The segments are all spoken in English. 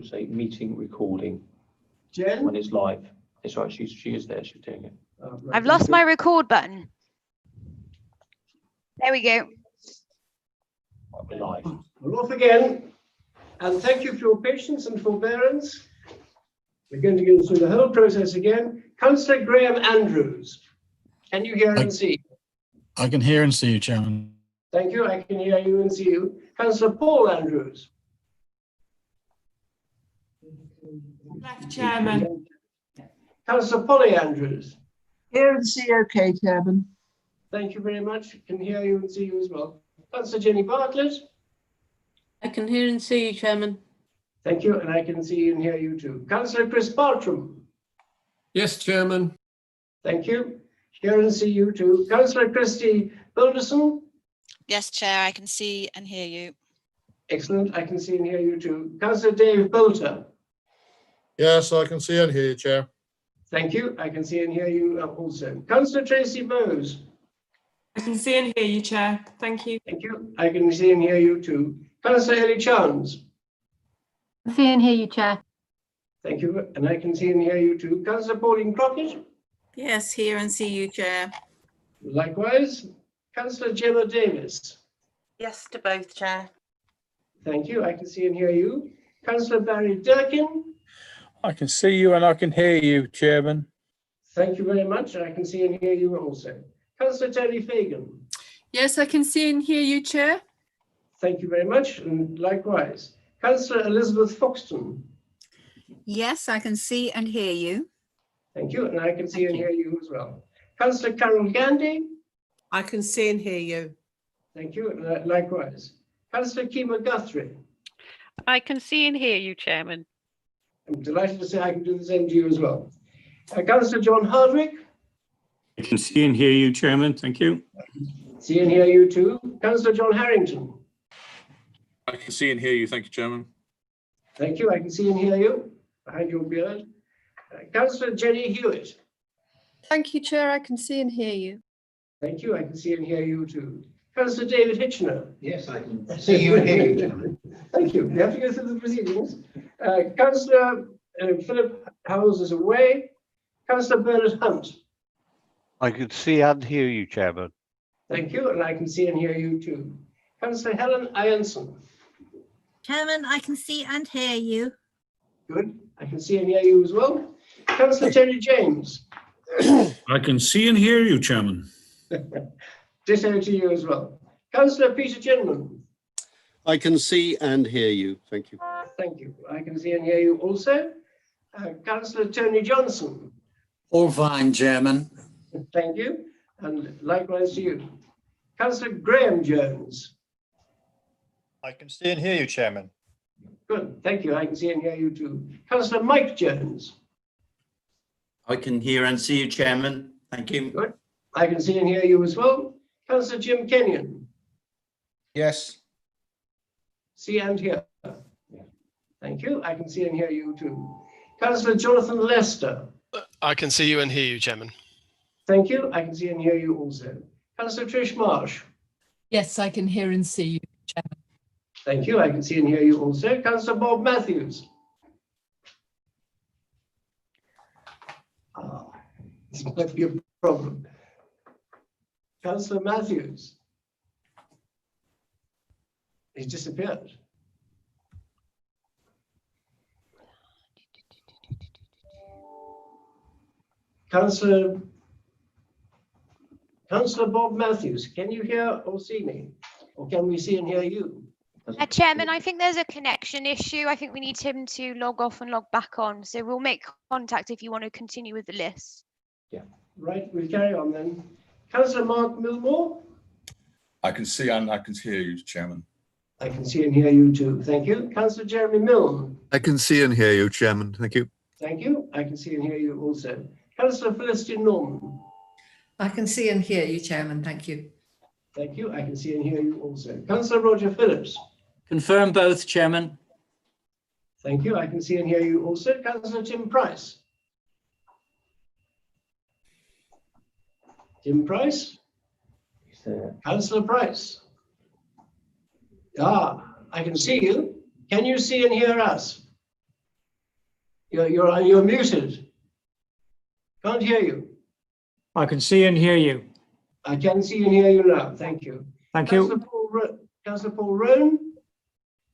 should say meeting recording Jen? when it's live. It's right, she is there, she's doing it. Right. I've lost my record button. There we go. We're live. We're off again. And thank you for your patience and forbearance. We're going to go through the whole process again. Councillor Graham Andrews, can you hear and see? I can hear and see you, Chairman. Thank you. I can hear you and see you. Councillor Paul Andrews. Left, Chairman. Councillor Polly Andrews. Hear and see okay, Chairman. Thank you very much. Can hear you and see you as well. Councillor Jenny Bartlett. I can hear and see you, Chairman. Thank you, and I can see and hear you too. Councillor Chris Bartram. Yes, Chairman. Thank you. Hear and see you too. Councillor Christy Bilderson. Yes, Chair, I can see and hear you. Excellent. I can see and hear you too. Councillor Dave Bolter. Yes, I can see and hear you, Chair. Thank you. I can see and hear you also. Councillor Tracy Bowes. I can see and hear you, Chair. Thank you. Thank you. I can see and hear you too. Councillor Ellie Chance. See and hear you, Chair. Thank you. And I can see and hear you too. Councillor Pauline Crockett. Yes, hear and see you, Chair. Likewise. Councillor Gemma Davis. Yes to both, Chair. Thank you. I can see and hear you. Councillor Barry Durkin. I can see you and I can hear you, Chairman. Thank you very much. I can see and hear you also. Councillor Terry Fagan. Yes, I can see and hear you, Chair. Thank you very much. And likewise. Councillor Elizabeth Foxton. Yes, I can see and hear you. Thank you. And I can see and hear you as well. Councillor Carol Gandy. I can see and hear you. Thank you. And likewise. Councillor Kima Guthrie. I can see and hear you, Chairman. I'm delighted to say I can do the same to you as well. Councillor John Hardwick. I can see and hear you, Chairman. Thank you. See and hear you too. Councillor John Harrington. I can see and hear you. Thank you, Chairman. Thank you. I can see and hear you behind your beard. Councillor Jenny Hewitt. Thank you, Chair. I can see and hear you. Thank you. I can see and hear you too. Councillor David Hitchener. Yes, I can see you and hear you, Chairman. Thank you. We have to go through the proceedings. Councillor Philip Howells is away. Councillor Bernard Hunt. I can see and hear you, Chairman. Thank you. And I can see and hear you too. Councillor Helen Ianson. Chairman, I can see and hear you. Good. I can see and hear you as well. Councillor Terry James. I can see and hear you, Chairman. Ditto to you as well. Councillor Peter Gentleman. I can see and hear you. Thank you. Thank you. I can see and hear you also. Councillor Tony Johnson. All fine, Chairman. Thank you. And likewise to you. Councillor Graham Jones. I can see and hear you, Chairman. Good. Thank you. I can see and hear you too. Councillor Mike Jones. I can hear and see you, Chairman. Thank you. Good. I can see and hear you as well. Councillor Jim Kenyon. Yes. See and hear. Thank you. I can see and hear you too. Councillor Jonathan Lester. I can see you and hear you, Chairman. Thank you. I can see and hear you also. Councillor Trish Marsh. Yes, I can hear and see you, Chairman. Thank you. I can see and hear you also. Councillor Bob Matthews. This might be a problem. Councillor Matthews. He's disappeared. Councillor Bob Matthews, can you hear or see me? Or can we see and hear you? Chairman, I think there's a connection issue. I think we need him to log off and log back on. So we'll make contact if you want to continue with the list. Yeah, right. We'll carry on then. Councillor Mark Milmore. I can see and I can hear you, Chairman. I can see and hear you too. Thank you. Councillor Jeremy Milne. I can see and hear you, Chairman. Thank you. Thank you. I can see and hear you also. Councillor Felicity Norman. I can see and hear you, Chairman. Thank you. Thank you. I can see and hear you also. Councillor Roger Phillips. Confirm both, Chairman. Thank you. I can see and hear you also. Councillor Tim Price. Tim Price. Councillor Price. I can see you. Can you see and hear us? You're muted. Can't hear you. I can see and hear you. I can see and hear you now. Thank you. Thank Councillor you. Councillor Paul Rowan.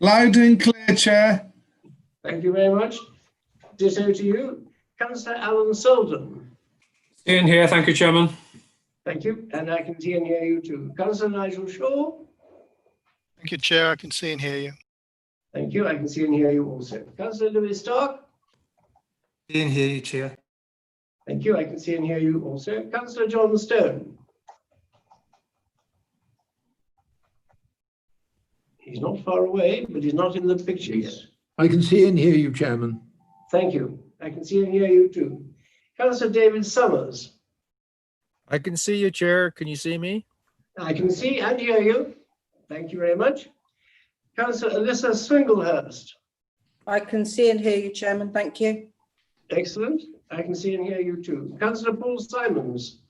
Loud and clear, Chair. Thank you very much. Ditto to you. Councillor Alan Selden. In here, thank you, Chairman. Thank you. And I can see and hear you too. Councillor Nigel Shaw. Thank you, Chair. I can see and hear you. Thank you. I can see and hear you also. Councillor Lewis Stark. See and hear you, Chair. Thank you. I can see and hear you also. Councillor John Stone. He's not far away, but he's not in the picture yet. I can see and hear you, Chairman. Thank you. I can see and hear you too. Councillor David Summers. I can see you, Chair. Can you see me? I can see and hear you. Thank you very much. Councillor Alyssa Swinglehurst. I can see and hear you, Chairman. Thank you. Excellent. I can see and hear you too. Councillor Paul Simons.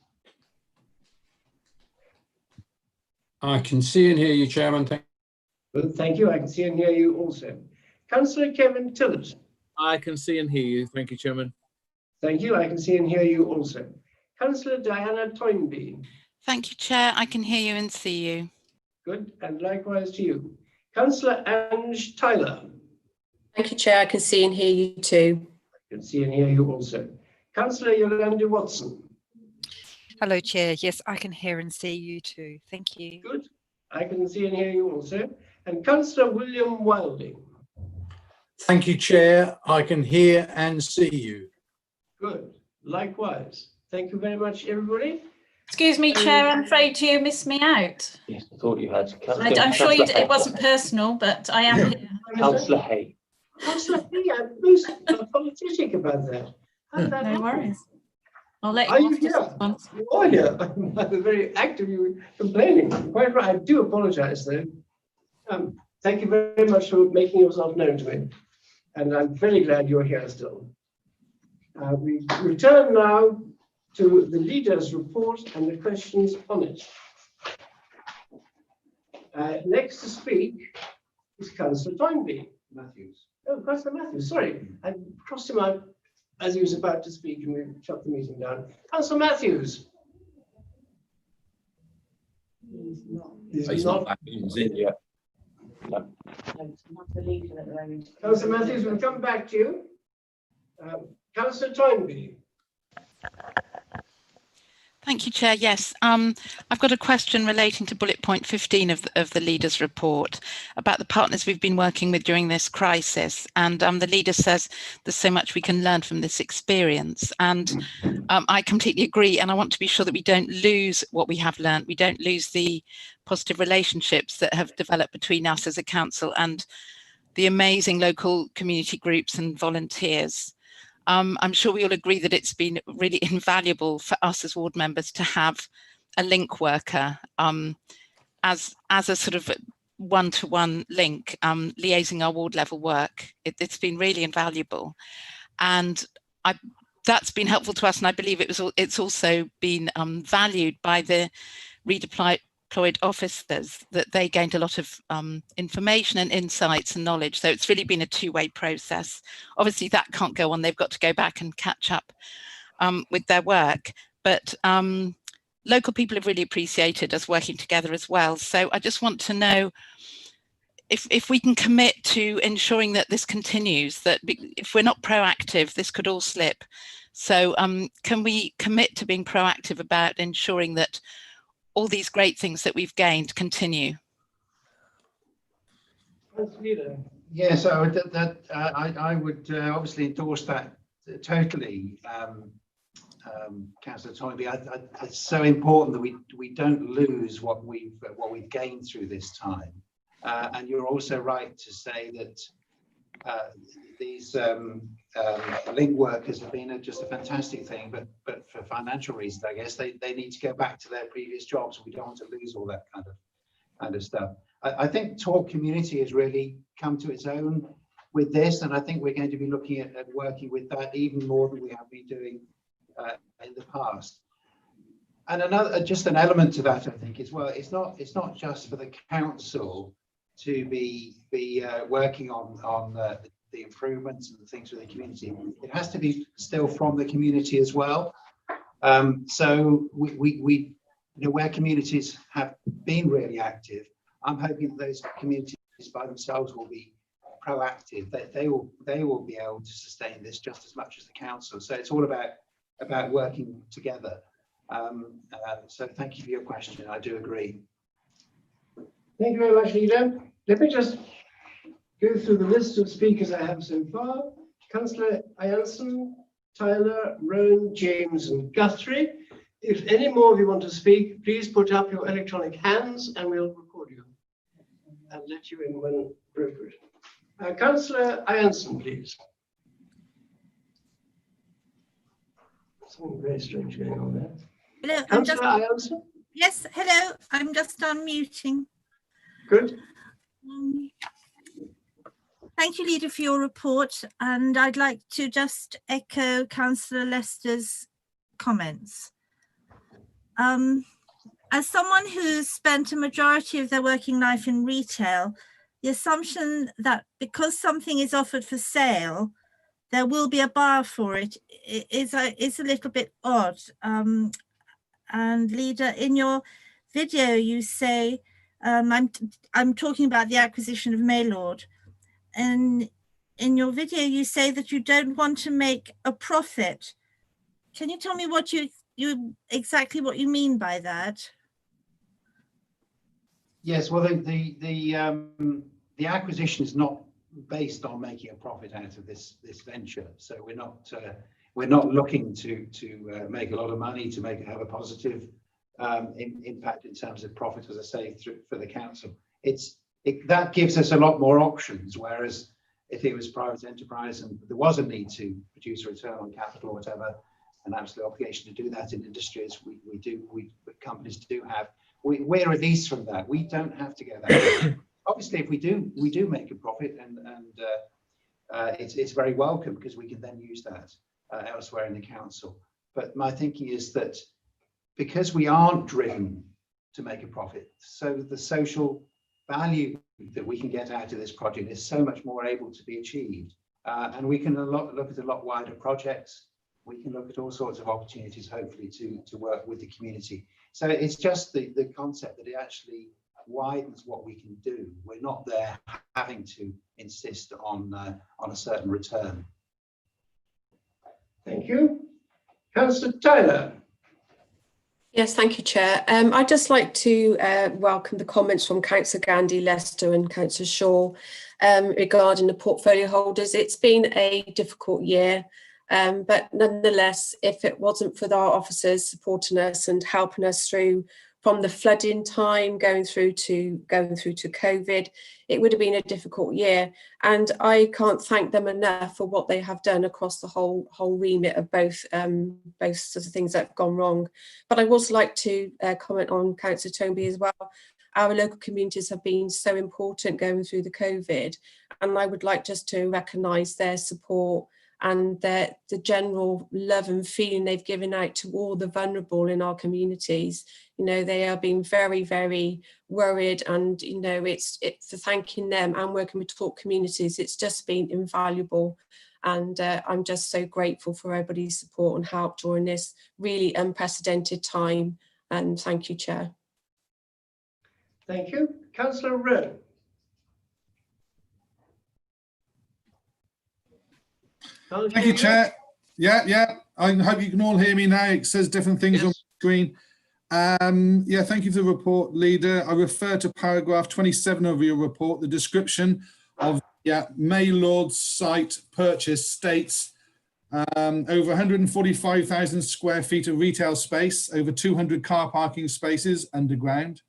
I can see and hear you, Chairman. Well, thank you. I can see and hear you also. Councillor Kevin Tillett. I can see and hear you. Thank you, Chairman. Thank you. I can see and hear you also. Councillor Diana Toynbee. Thank you, Chair. I can hear you and see you. Good. And likewise to you. Councillor Ange Tyler. Thank you, Chair. I can see and hear you too. I can see and hear you also. Councillor Yolanda Watson. Hello, Chair. Yes, I can hear and see you too. Thank you. Good. I can see and hear you also. And Councillor William Wilding. Thank you, Chair. I can hear and see you. Good. Likewise. Thank you very much, everybody. Excuse me, Chair, I'm afraid you missed me out. Yes, I thought you had. I'm sure it wasn't personal, but I am here. Councillor Hay. Councillor Hay, I'm most apologetic about that. How did that No happen? worries. I'll let Are you you off here? just once. You are here. I'm very active. You complaining. Quite right. I do apologize, though. Thank you very much for making yourself known to me. And I'm very glad you're here still. We return now to the leaders' report and the questions on it. Next to speak is Councillor Toynbee. Matthews. Oh, Councillor Matthews, sorry. I crossed him out as he was about to speak and we shut the meeting down. Councillor Matthews. He's not. He's in yet. No. Councillor Matthews, we'll come back to you. Councillor Toynbee. Thank you, Chair. Yes, I've got a question relating to bullet point 15 of the leaders' report about the partners we've been working with during this crisis. And the leader says there's so much we can learn from this experience. And I completely agree. And I want to be sure that we don't lose what we have learned. We don't lose the positive relationships that have developed between us as a council and the amazing local community groups and volunteers. I'm sure we all agree that it's been really invaluable for us as ward members to have a link worker as a sort of one-to-one link, liaising our ward level work. It's been really invaluable, and that's been helpful to us. And I believe it's also been valued by the redeployed officers, that they gained a lot of information and insights and knowledge. So it's really been a two-way process. Obviously that can't go on. They've got to go back and catch up with their work. But local people have really appreciated us working together as well. So I just want to know if we can commit to ensuring that this continues, that if we're not proactive, this could all slip. So can we commit to being proactive about ensuring that all these great things that we've gained continue? Yes, I would obviously endorse that totally, Councillor Toynbee. It's so important that we don't lose what we've gained through this time. And you're also right to say that these link workers have been just a fantastic thing, but for financial reasons, I guess they need to go back to their previous jobs. We don't want to lose all that kind of stuff. I think Talk Community has really come to its own with this, and I think we're going to be looking at working with that even more than we have been doing in the past. And just an element to that, I think, as well. It's not just for the council to be working on the improvements and the things for the community, it has to be still from the community as well. So we you know, where communities have been really active, I'm hoping that those communities by themselves will be proactive, that they will be able to sustain this just as much as the council. So it's all about working together. So thank you for your question. I do agree. Thank you very much, Leader. Let me just go through the list of speakers I have so far. Councillor Ianson, Tyler, Rowan, James and Guthrie. If any more of you want to speak, please put up your electronic hands and we'll record you and let you in when appropriate. Councillor Ianson, please. Something very strange going on there. Hello, Councillor Ianson? Yes, hello. I'm just unmuting. Good. Thank you, Leader, for your report. And I'd like to just echo Councillor Lester's comments. As someone who's spent a majority of their working life in retail, the assumption that because something is offered for sale, there will be a buyer for it is a little bit odd. And Leader, in your video, you say, I'm talking about the acquisition of Maylord, and in your video, you say that you don't want to make a profit. Can you tell me what you exactly what you mean by that? Yes, well, the acquisition is not based on making a profit out of this venture. So we're not looking to make a lot of money to have a positive impact in terms of profit, as I say, for the council. That gives us a lot more options. Whereas if it was private enterprise and there was a need to produce a return on capital or whatever, an absolute obligation to do that in industries companies do have. We're released from that. We don't have to go that way. Obviously, if we do make a profit, and it's very welcome because we can then use that elsewhere in the council. But my thinking is that because we aren't driven to make a profit, so the social value that we can get out of this project is so much more able to be achieved, and we can look at a lot wider projects. We can look at all sorts of opportunities, hopefully, to work with the community. So it's just the concept that it actually widens what we can do. We're not there having to insist on a certain return. Thank you. Councillor Tyler. Yes, thank you, Chair. I'd just like to welcome the comments from Councillor Gandy, Lester and Councillor Shaw regarding the portfolio holders. It's been a difficult year. But nonetheless, if it wasn't for our officers supporting us and helping us through from the flooding time going through to COVID, it would have been a difficult year. And I can't thank them enough for what they have done across the whole remit of both sorts of things that have gone wrong. But I would also like to comment on Councillor Toby as well. Our local communities have been so important going through the COVID, and I would like just to recognise their support and the general love and feeling they've given out to all the vulnerable in our communities. You know, they are being very, very worried, and you know, it's for thanking them and working with Talk Communities. It's just been invaluable, and I'm just so grateful for everybody's support and help during this really unprecedented time. And thank you, Chair. Thank you. Councillor Rowe. Thank you, Chair. Yeah. I hope you can all hear me now. It says different things on the screen. Yeah, thank you for the report, Leader. I refer to paragraph 27 of your report. The description of Maylord site purchase states over 145,000 square feet of retail space, over 200 car parking spaces underground,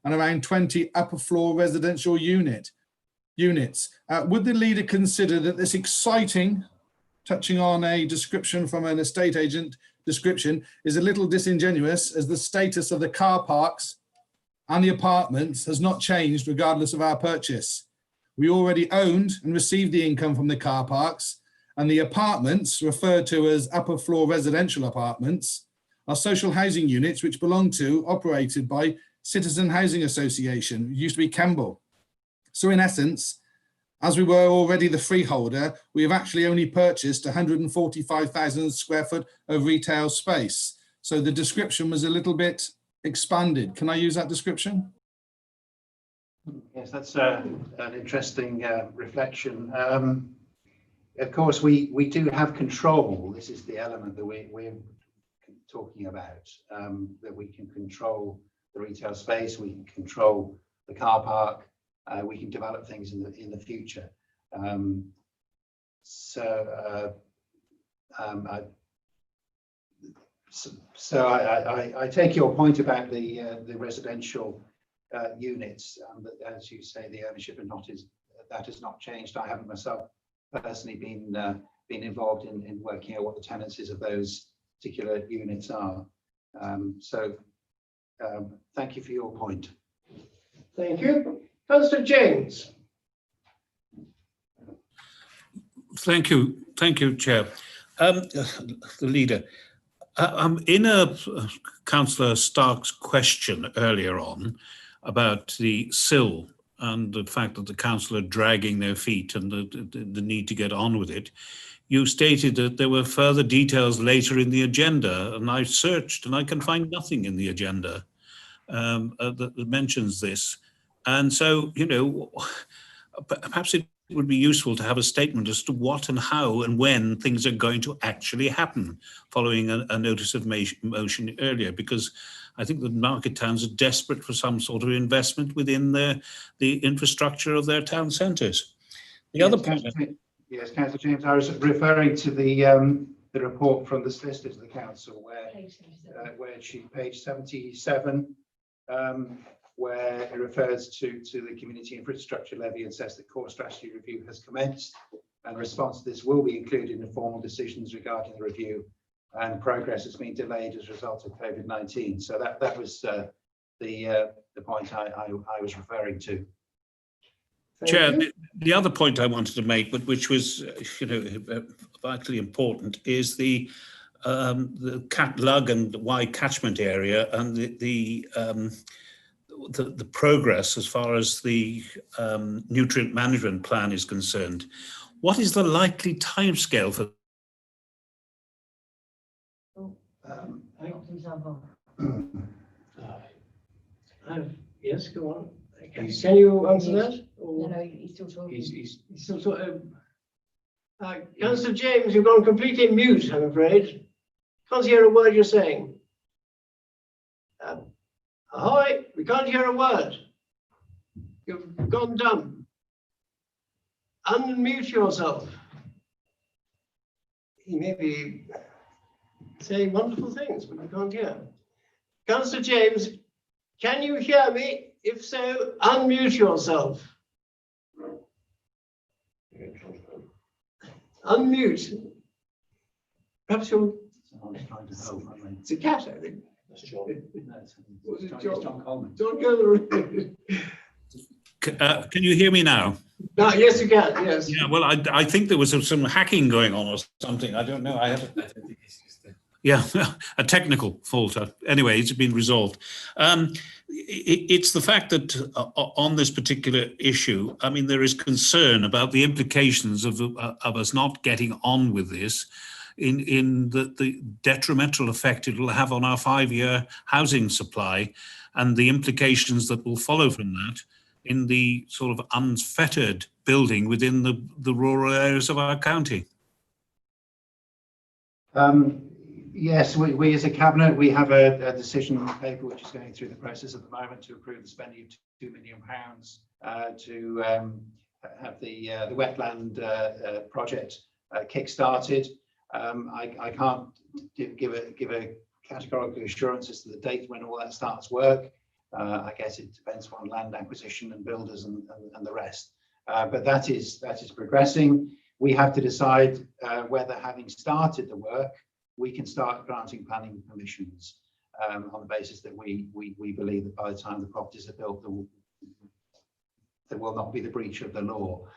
and around 20 upper floor residential units. Would the Leader consider that this exciting, touching on a description from an estate agent description, is a little disingenuous, as the status of the car parks and the apartments has not changed regardless of our purchase? We already owned and received the income from the car parks, and the apartments, referred to as upper floor residential apartments, are social housing units which belong to, operated by Citizen Housing Association, it used to be Kemble. So in essence, As we were already the freeholder, we have actually only purchased 145,000 square foot of retail space. So the description was a little bit expanded. Can I use that description? Yes, that's an interesting reflection. Of course, we do have control. This is the element that we're talking about, that we can control the retail space, we can control the car park, we can develop things in the future. I take your point about the residential units, that, as you say, the ownership that has not changed. I haven't myself personally been involved in working out what the tenancies of those particular units are. Thank you for your point. Thank you. Councillor James. Thank you, Chair. The leader. In Councillor Stark's question earlier on about the sill and the fact that the council are dragging their feet and the need to get on with it, you stated that there were further details later in the agenda, and I've searched and I can find nothing in the agenda that mentions this. And so, you know, perhaps it would be useful to have a statement as to what and how and when things are going to actually happen following a notice of motion earlier, because I think that market towns are desperate for some sort of investment within the infrastructure of their town centres. Other point. Yes, Councillor James, I was referring to the report from the solicitors of the council, where page 77, where it refers to the community infrastructure levy and says the core strategy review has commenced, and response to this will be included in the formal decisions regarding the review, and progress has been delayed as a result of COVID-19. So that was the point I was referring to. Chair, the other point I wanted to make, but which was, you know, vitally important, is the Lug and Wye catchment area and the progress as far as the nutrient management plan is concerned. What is the likely timescale for? Yes, go on. Can you answer that? Or No, he's still talking. he's still talking. Councillor James, you've gone completely mute, I'm afraid. Can't hear a word you're saying. Ahoy, we can't hear a word. You've gone dumb. Unmute yourself. He may be saying wonderful things, but we can't hear. Councillor James, can you hear me? If so, unmute yourself. Unmute. Perhaps you're. It's a cat, I think. It's John Coleman. John Coleman. Can you hear me now? Yes, you can. Yes. Yeah. Well, I think there was some hacking going on or something. I don't know. Yeah, a technical fault. Anyway, it's been resolved. It's the fact that on this particular issue, I mean, there is concern about the implications of us not getting on with this in the detrimental effect it will have on our 5-year housing supply and the implications that will follow from that in the sort of unfettered building within the rural areas of our county. Yes, we as a cabinet, we have a decision paper which is going through the process at the moment to approve the spending of £2 million to have the wetland project kick-started. I can't give a categorical assurance as to the date when all that starts work. I guess it depends on land acquisition and builders and the rest. But that is progressing. We have to decide whether, having started the work, we can start granting planning permissions on the basis that we believe that by the time the properties are built, there will not be the breach of the law.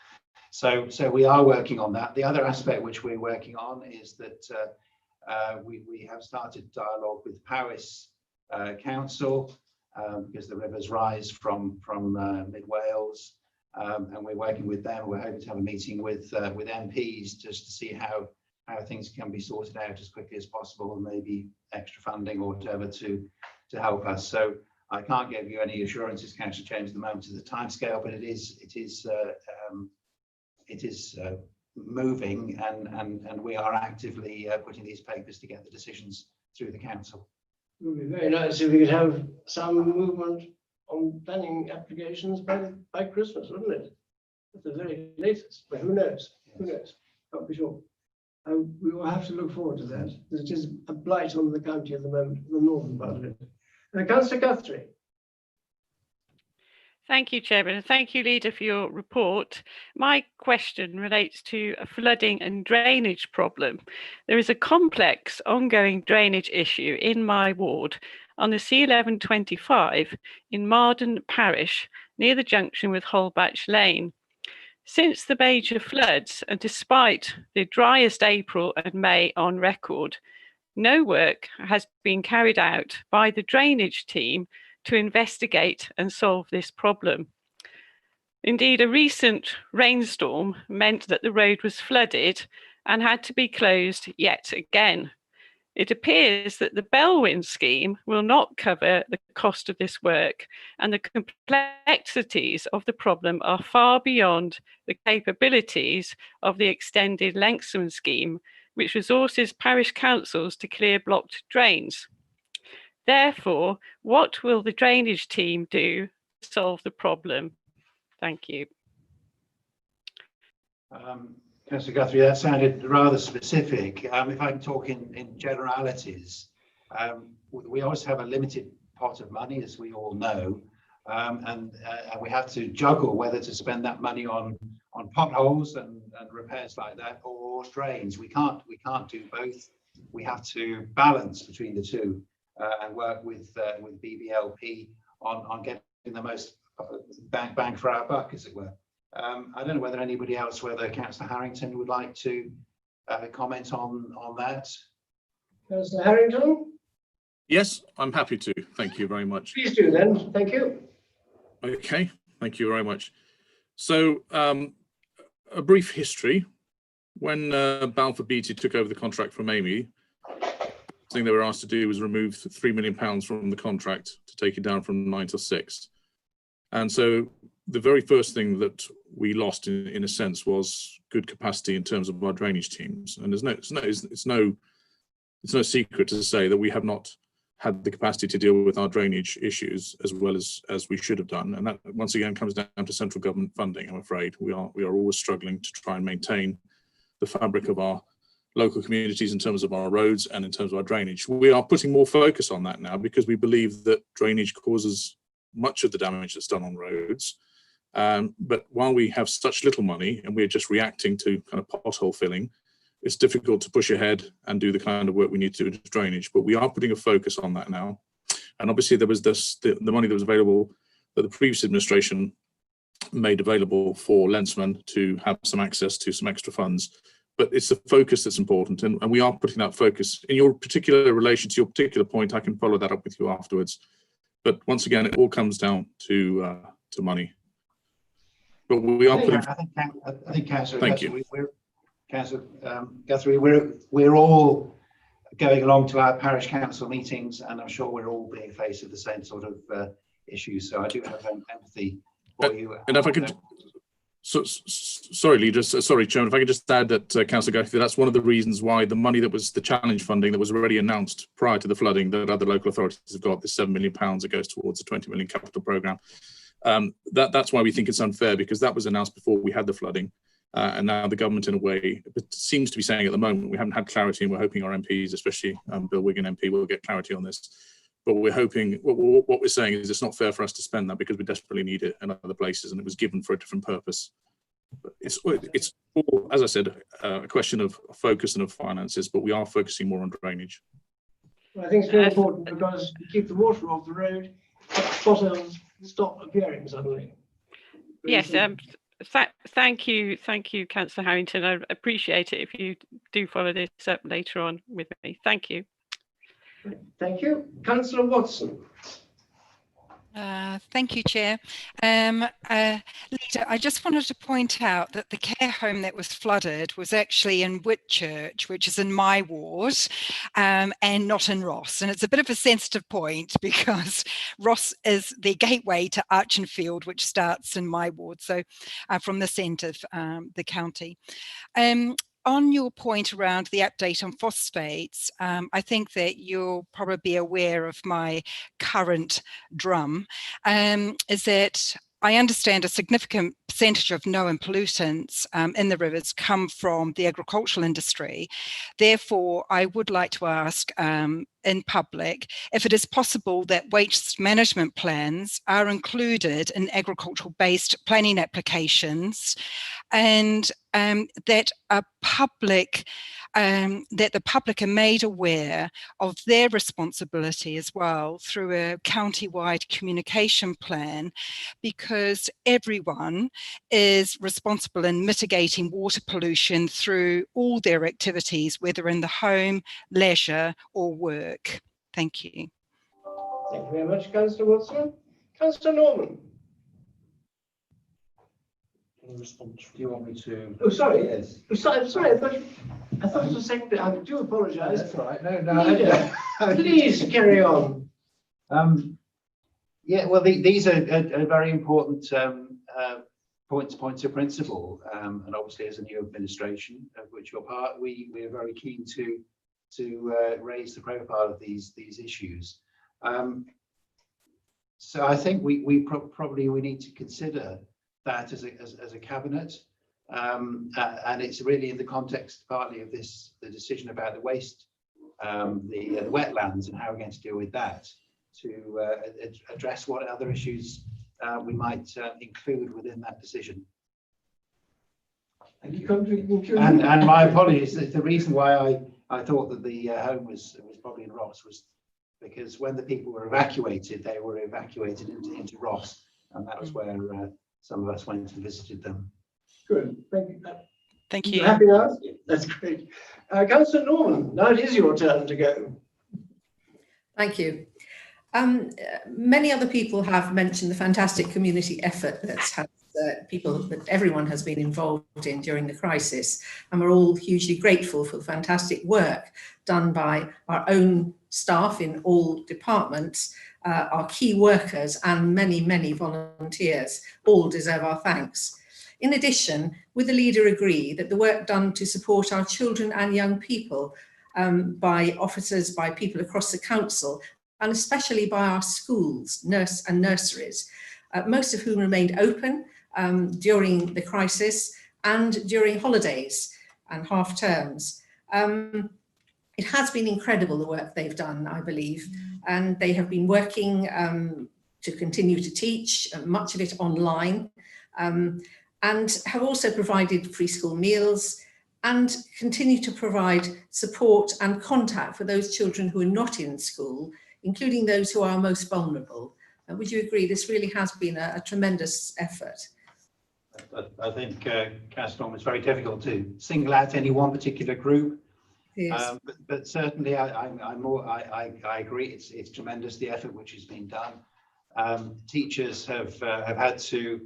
So we are working on that. The other aspect which we're working on is that we have started dialogue with Powys Council because the rivers rise from mid Wales, and we're working with them. We're hoping to have a meeting with MPs just to see how things can be sorted out as quickly as possible, and maybe extra funding or whatever to help us. So I can't give you any assurances, Councillor James, at the moment of the timescale, but it is moving, and we are actively putting these papers to get the decisions through the council. It would be very nice if we could have some movement on planning applications by Christmas, wouldn't it? At the very latest, but who knows? Who knows? Can't be sure. We will have to look forward to that. It is a blight on the county at the moment, the northern part of it. Councillor Guthrie. Thank you, Chairman, and thank you, Leader, for your report. My question relates to a flooding and drainage problem. There is a complex ongoing drainage issue in my ward on the C1125 in Marden Parish, near the junction with Holbach Lane. Since the major floods, and despite the driest April and May on record, no work has been carried out by the drainage team to investigate and solve this problem. Indeed, a recent rainstorm meant that the road was flooded and had to be closed yet again. It appears that the Bellwyn scheme will not cover the cost of this work, and the complexities of the problem are far beyond the capabilities of the extended Lengthsman scheme, which resources parish councils to clear blocked drains. Therefore, what will the drainage team do to solve the problem? Thank you. Councillor Guthrie, that sounded rather specific. If I can talk in generalities, we always have a limited pot of money, as we all know, and we have to juggle whether to spend that money on potholes and repairs like that, or drains. We can't do both. We have to balance between the two and work with BBLP on getting the most bang for our buck, as it were. I don't know whether anybody else, whether Councillor Harrington would like to comment on that. Councillor Harrington? Yes, I'm happy to. Thank you very much. Please do then. Thank you. Okay, thank you very much. So a brief history. When Balfour Beatty took over the contract from Amy, the thing they were asked to do was remove £3 million from the contract to take it down from 9 to 6. And so the very first thing that we lost in a sense was good capacity in terms of our drainage teams. And it's no secret to say that we have not had the capacity to deal with our drainage issues as well as we should have done. And that once again comes down to central government funding, I'm afraid. We are always struggling to try and maintain the fabric of our local communities in terms of our roads and in terms of our drainage. We are putting more focus on that now because we believe that drainage causes much of the damage that's done on roads. But while we have such little money and we're just reacting to kind of pothole filling, it's difficult to push ahead and do the kind of work we need to do with drainage. But we are putting a focus on that now. And obviously there was the money that was available that the previous administration made available for Lensman to have some access to some extra funds. But it's the focus that's important, and we are putting that focus. In your particular relation to your particular point, I can follow that up with you afterwards. But once again, it all comes down to money. But we are putting. I think Councillor. Thank you. Councillor Guthrie, we're all going along to our parish council meetings, and I'm sure we're all being faced with the same sort of issues. So I do have empathy for you. And if I could. Sorry, Leader. Sorry, Chairman. If I could just add that, Councillor Guthrie, that's one of the reasons why the money that was the challenge funding that was already announced prior to the flooding that other local authorities have got, this £7 million that goes towards a 20 million capital programme. That's why we think it's unfair, because that was announced before we had the flooding. And now the government, in a way, seems to be saying at the moment, we haven't had clarity, and we're hoping our MPs, especially Bill Wigan MP, will get clarity on this. But we're hoping, what we're saying is it's not fair for us to spend that because we desperately need it in other places, and it was given for a different purpose. But it's all, as I said, a question of focus and of finances, but we are focusing more on drainage. Well, I think it's very important because you keep the water off the road, potholes stop appearing suddenly. Yes, thank you, Councillor Harrington. I appreciate it if you do follow this up later on with me. Thank you. Thank you. Councillor Watson. Thank you, Chair. Lita, I just wanted to point out that the care home that was flooded was actually in Whitchurch, which is in my ward, and not in Ross. And it's a bit of a sensitive point because Ross is the gateway to Archenfield, which starts in my ward, so from this end of the county. On your point around the update on phosphates, I think that you'll probably be aware of my current drum, is that I understand a significant percentage of known pollutants in the rivers come from the agricultural industry. Therefore, I would like to ask in public if it is possible that waste management plans are included in agricultural-based planning applications, and that the public are made aware of their responsibility as well through a county-wide communication plan, because everyone is responsible in mitigating water pollution through all their activities, whether in the home, leisure or work. Thank you. Thank you very much, Councillor Watson. Councillor Norman. Do you want me to? Oh, sorry. Yes. Oh, sorry. I thought it was a second. I do apologise. That's all right. No. Leader, please carry on. Yeah. Well, these are very important points of principle, and obviously, as a new administration, of which you're part, we are very keen to raise the profile of these issues. So I think we probably need to consider that as a cabinet, and it's really in the context partly of the decision about the waste, the wetlands, and how we're going to deal with that, to address what other issues we might include within that decision. Have you come to a conclusion? And my apologies. The reason why I thought that the home was probably in Ross was because when the people were evacuated, they were evacuated into Ross, and that was where some of us went and visited them. Good. Thank you. Thank you. Happy now? That's great. Councillor Norman, now it is your turn to go. Thank you. Many other people have mentioned the fantastic community effort that everyone has been involved in during the crisis, and we're all hugely grateful for the fantastic work done by our own staff in all departments, our key workers, and many volunteers. All deserve our thanks. In addition, would the leader agree that the work done to support our children and young people by officers, by people across the council, and especially by our schools, nurseries, most of whom remained open during the crisis and during holidays and half terms. It has been incredible, the work they've done, I believe, and they have been working to continue to teach, much of it online, and have also provided preschool meals and continue to provide support and contact for those children who are not in school, including those who are most vulnerable. Would you agree this really has been a tremendous effort? I think, Castor, it's very difficult to single out any one particular group. Yes. But certainly, I agree. It's tremendous, the effort which has been done. Teachers have had to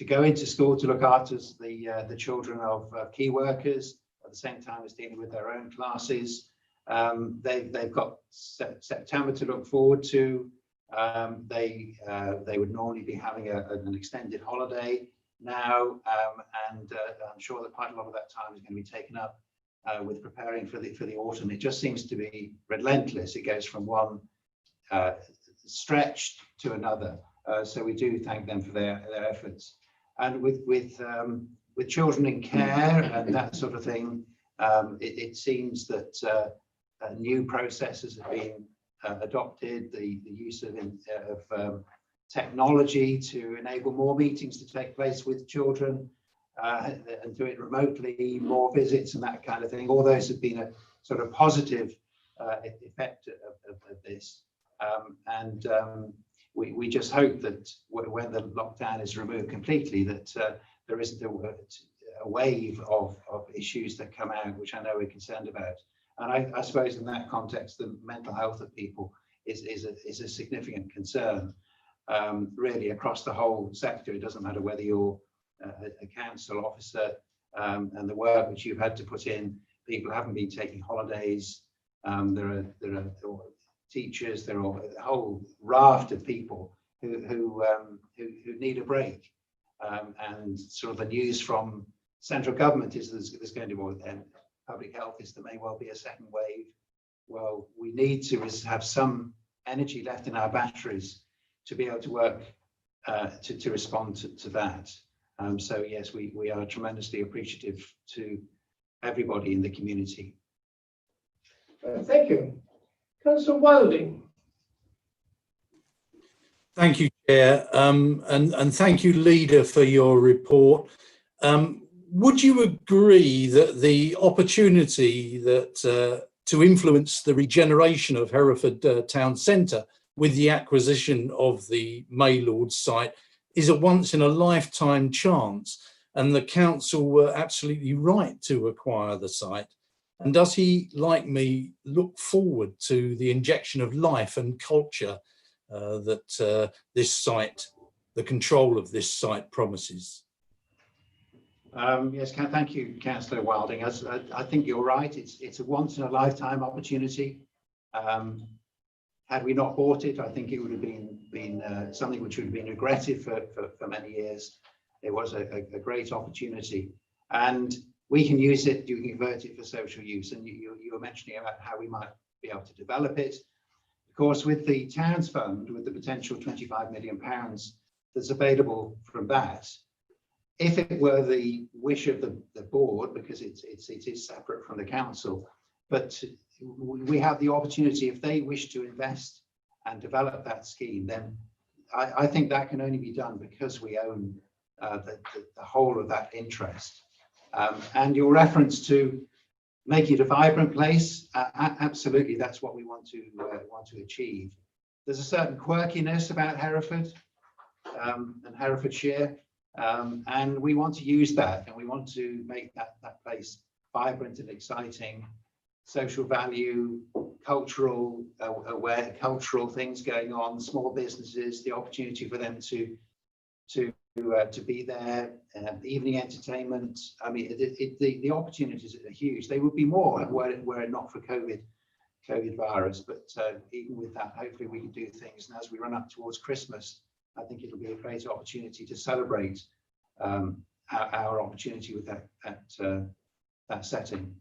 go into school to look after the children of key workers at the same time as dealing with their own classes. They've got September to look forward to. They would normally be having an extended holiday now, and I'm sure that quite a lot of that time is going to be taken up with preparing for the autumn. It just seems to be relentless. It goes from one stretch to another. So we do thank them for their efforts. And with children in care and that sort of thing, it seems that new processes have been adopted. The use of technology to enable more meetings to take place with children and do it remotely, more visits and that kind of thing. All those have been a sort of positive effect of this. We just hope that when the lockdown is removed completely, that there isn't a wave of issues that come out, which I know we're concerned about. And I suppose in that context, the mental health of people is a significant concern. really across the whole sector. It doesn't matter whether you're a council officer and the work which you've had to put in. People haven't been taking holidays. There are teachers. There are a whole raft of people who need a break. And sort of the news from central government is there's going to be, and public health is there may well be a second wave. Well, we need to have some energy left in our batteries to be able to work to respond to that. So yes, we are tremendously appreciative to everybody in the community. Thank you. Councillor Wilding. Thank you, Chair, and thank you, Leader, for your report. Would you agree that the opportunity that to influence the regeneration of Hereford Town Centre with the acquisition of the Maylord site is a once-in-a-lifetime chance, and the council were absolutely right to acquire the site? And does he, like me, look forward to the injection of life and culture that this site, the control of this site, promises? Yes, thank you, Councillor Wilding. I think you're right. It's a once-in-a-lifetime opportunity. Had we not bought it, I think it would have been something which would have been regretted for many years. It was a great opportunity, and we can use it. You can convert it for social use, and you were mentioning about how we might be able to develop it. Of course, with the Towns Fund, with the potential £25 million that's available from that, if it were the wish of the board, because it is separate from the council, but we have the opportunity, if they wish to invest and develop that scheme, then I think that can only be done because we own the whole of that interest. And your reference to make it a vibrant place, absolutely, that's what we want to achieve. There's a certain quirkiness about Hereford and Herefordshire. And we want to use that, and we want to make that place vibrant and exciting, social value, cultural, aware, cultural things going on, small businesses, the opportunity for them to be there, evening entertainment. I mean, the opportunities are huge. They would be more were it not for COVID virus, but even with that, hopefully we can do things. And as we run up towards Christmas, I think it'll be a great opportunity to celebrate our opportunity with that setting.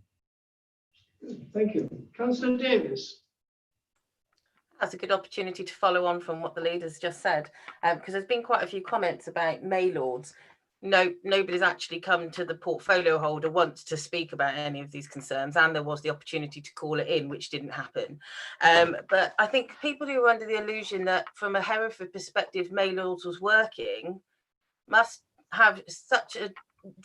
Thank you. Councillor Davis. That's a good opportunity to follow on from what the leaders just said, because there's been quite a few comments about Maylords. No, nobody's actually come to the portfolio holder once to speak about any of these concerns, and there was the opportunity to call it in, which didn't happen. But I think people who are under the illusion that from a Hereford perspective Maylords was working must have such a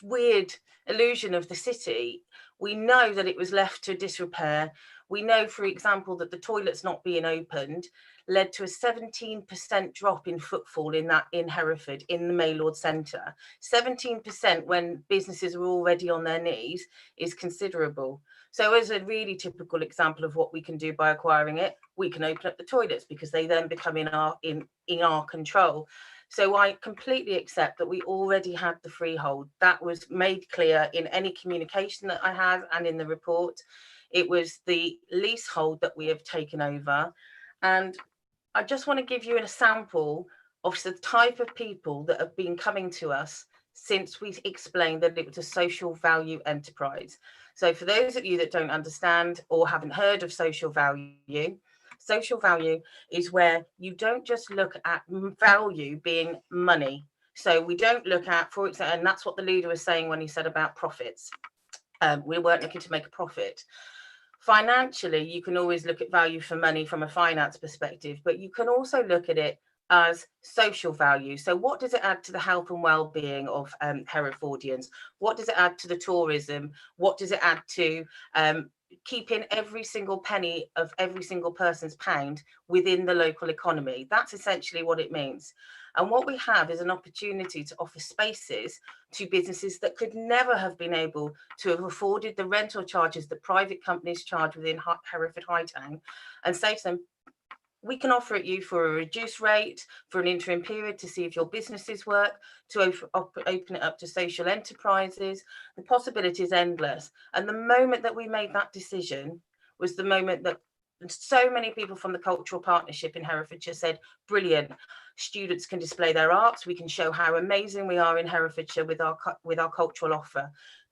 weird illusion of the city. We know that it was left to disrepair. We know, for example, that the toilets not being opened led to a 17% drop in footfall in Hereford, in the Maylord Centre. 17% when businesses are already on their knees is considerable. So as a really typical example of what we can do by acquiring it, we can open up the toilets because they then become in our control. So I completely accept that we already had the freehold. That was made clear in any communication that I had and in the report. It was the leasehold that we have taken over. And I just want to give you a sample of the type of people that have been coming to us since we explained that it was a social value enterprise. So for those of you that don't understand or haven't heard of social value is where you don't just look at value being money. So we don't look at, for example, and that's what the leader was saying when he said about profits. We weren't looking to make a profit. Financially, you can always look at value for money from a finance perspective, but you can also look at it as social value. So what does it add to the health and well-being of Herefordians? What does it add to the tourism? What does it add to keeping every single penny of every single person's pound within the local economy? That's essentially what it means. And what we have is an opportunity to offer spaces to businesses that could never have been able to have afforded the rental charges that private companies charge within Hereford High Town, and say to them, we can offer it you for a reduced rate for an interim period to see if your businesses work, to open it up to social enterprises. The possibility is endless. And the moment that we made that decision was the moment that so many people from the Cultural Partnership in Herefordshire said, brilliant, students can display their arts, we can show how amazing we are in Herefordshire with our cultural offer.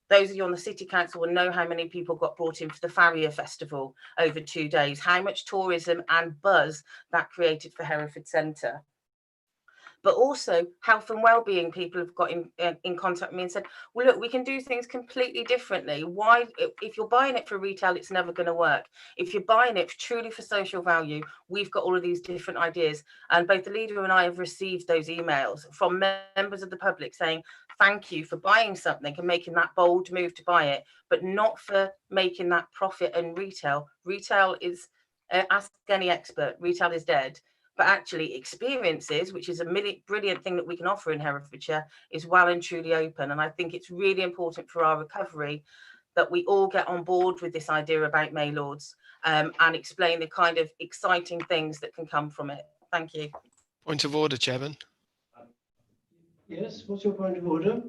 Those of you on the City Council will know how many people got brought in for the Farrier Festival over 2 days, how much tourism and buzz that created for Hereford Centre. But also health and well-being people have got in contact with me and said, well, look, we can do things completely differently. Why, if you're buying it for retail, it's never going to work. If you're buying it truly for social value, we've got all of these different ideas. And both the leader and I have received those emails from members of the public saying, thank you for buying something and making that bold move to buy it, but not for making that profit and retail. Retail is, ask any expert, retail is dead. But actually experiences, which is a brilliant thing that we can offer in Herefordshire, is well and truly open. And I think it's really important for our recovery that we all get on board with this idea about Maylords and explain the kind of exciting things that can come from it. Thank you. Point of order, Chairman. Yes, what's your point of order?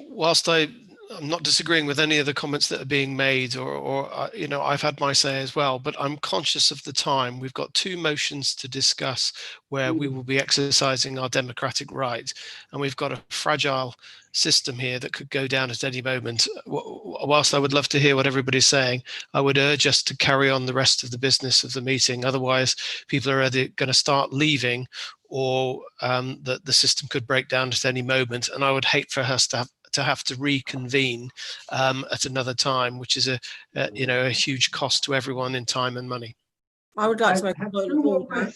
Whilst I'm not disagreeing with any of the comments that are being made, or you know, I've had my say as well, but I'm conscious of the time. We've got 2 motions to discuss where we will be exercising our democratic right, and we've got a fragile system here that could go down at any moment. Whilst I would love to hear what everybody's saying, I would urge us to carry on the rest of the business of the meeting. Otherwise, people are either going to start leaving, or the system could break down at any moment. And I would hate for us to have to reconvene at another time, which is a huge cost to everyone in time and money. I would like to make a point of order.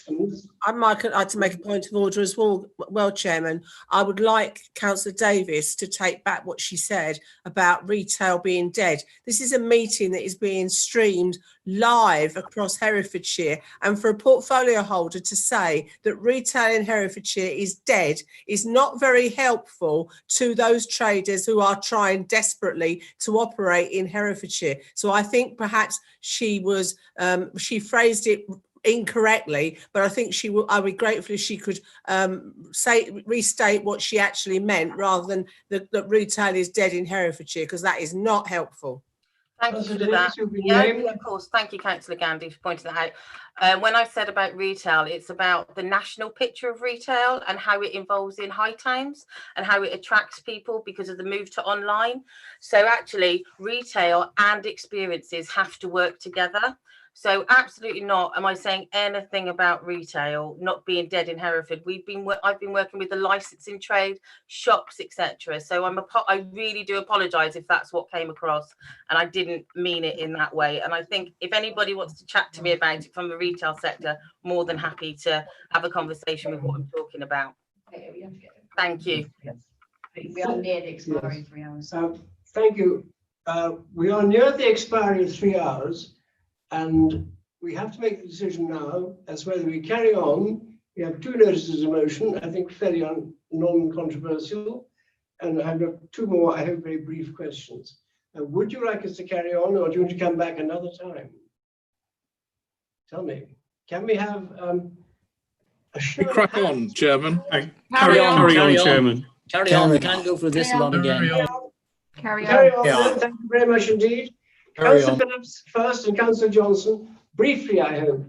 I'd like to make a point of order as well, Chairman. I would like Councillor Davis to take back what she said about retail being dead. This is a meeting that is being streamed live across Herefordshire, and for a portfolio holder to say that retail in Herefordshire is dead is not very helpful to those traders who are trying desperately to operate in Herefordshire. So I think perhaps she phrased it incorrectly, but I think I would be grateful if she could restate what she actually meant, rather than that retail is dead in Herefordshire, because that is not helpful. Thank you for that. Yeah, of course. Thank you, Councillor Gandy, for pointing that out. When I said about retail, it's about the national picture of retail and how it involves in high times and how it attracts people because of the move to online. So actually, retail and experiences have to work together. So absolutely not am I saying anything about retail not being dead in Hereford. I've been working with the licensing trade, shops, etc. So I really do apologise if that's what came across, and I didn't mean it in that way. And I think if anybody wants to chat to me about it from the retail sector, more than happy to have a conversation with what I'm talking about. Thank you. We are near the expiry of 3 hours. Thank you. We are near the expiry of 3 hours. And we have to make the decision now as whether we carry on. We have 2 notices of motion, I think fairly non-controversial. And I've got 2 more, I hope, very brief questions. Would you like us to carry on, or do you want to come back another time? Tell me. Can we have a show? You crack on, Chairman. Carry on, Chairman. Carry on. We can't go for this long again. Carry on. Yeah. Thank you very much indeed. Councillor Phillips first and Councillor Johnson, briefly, I hope,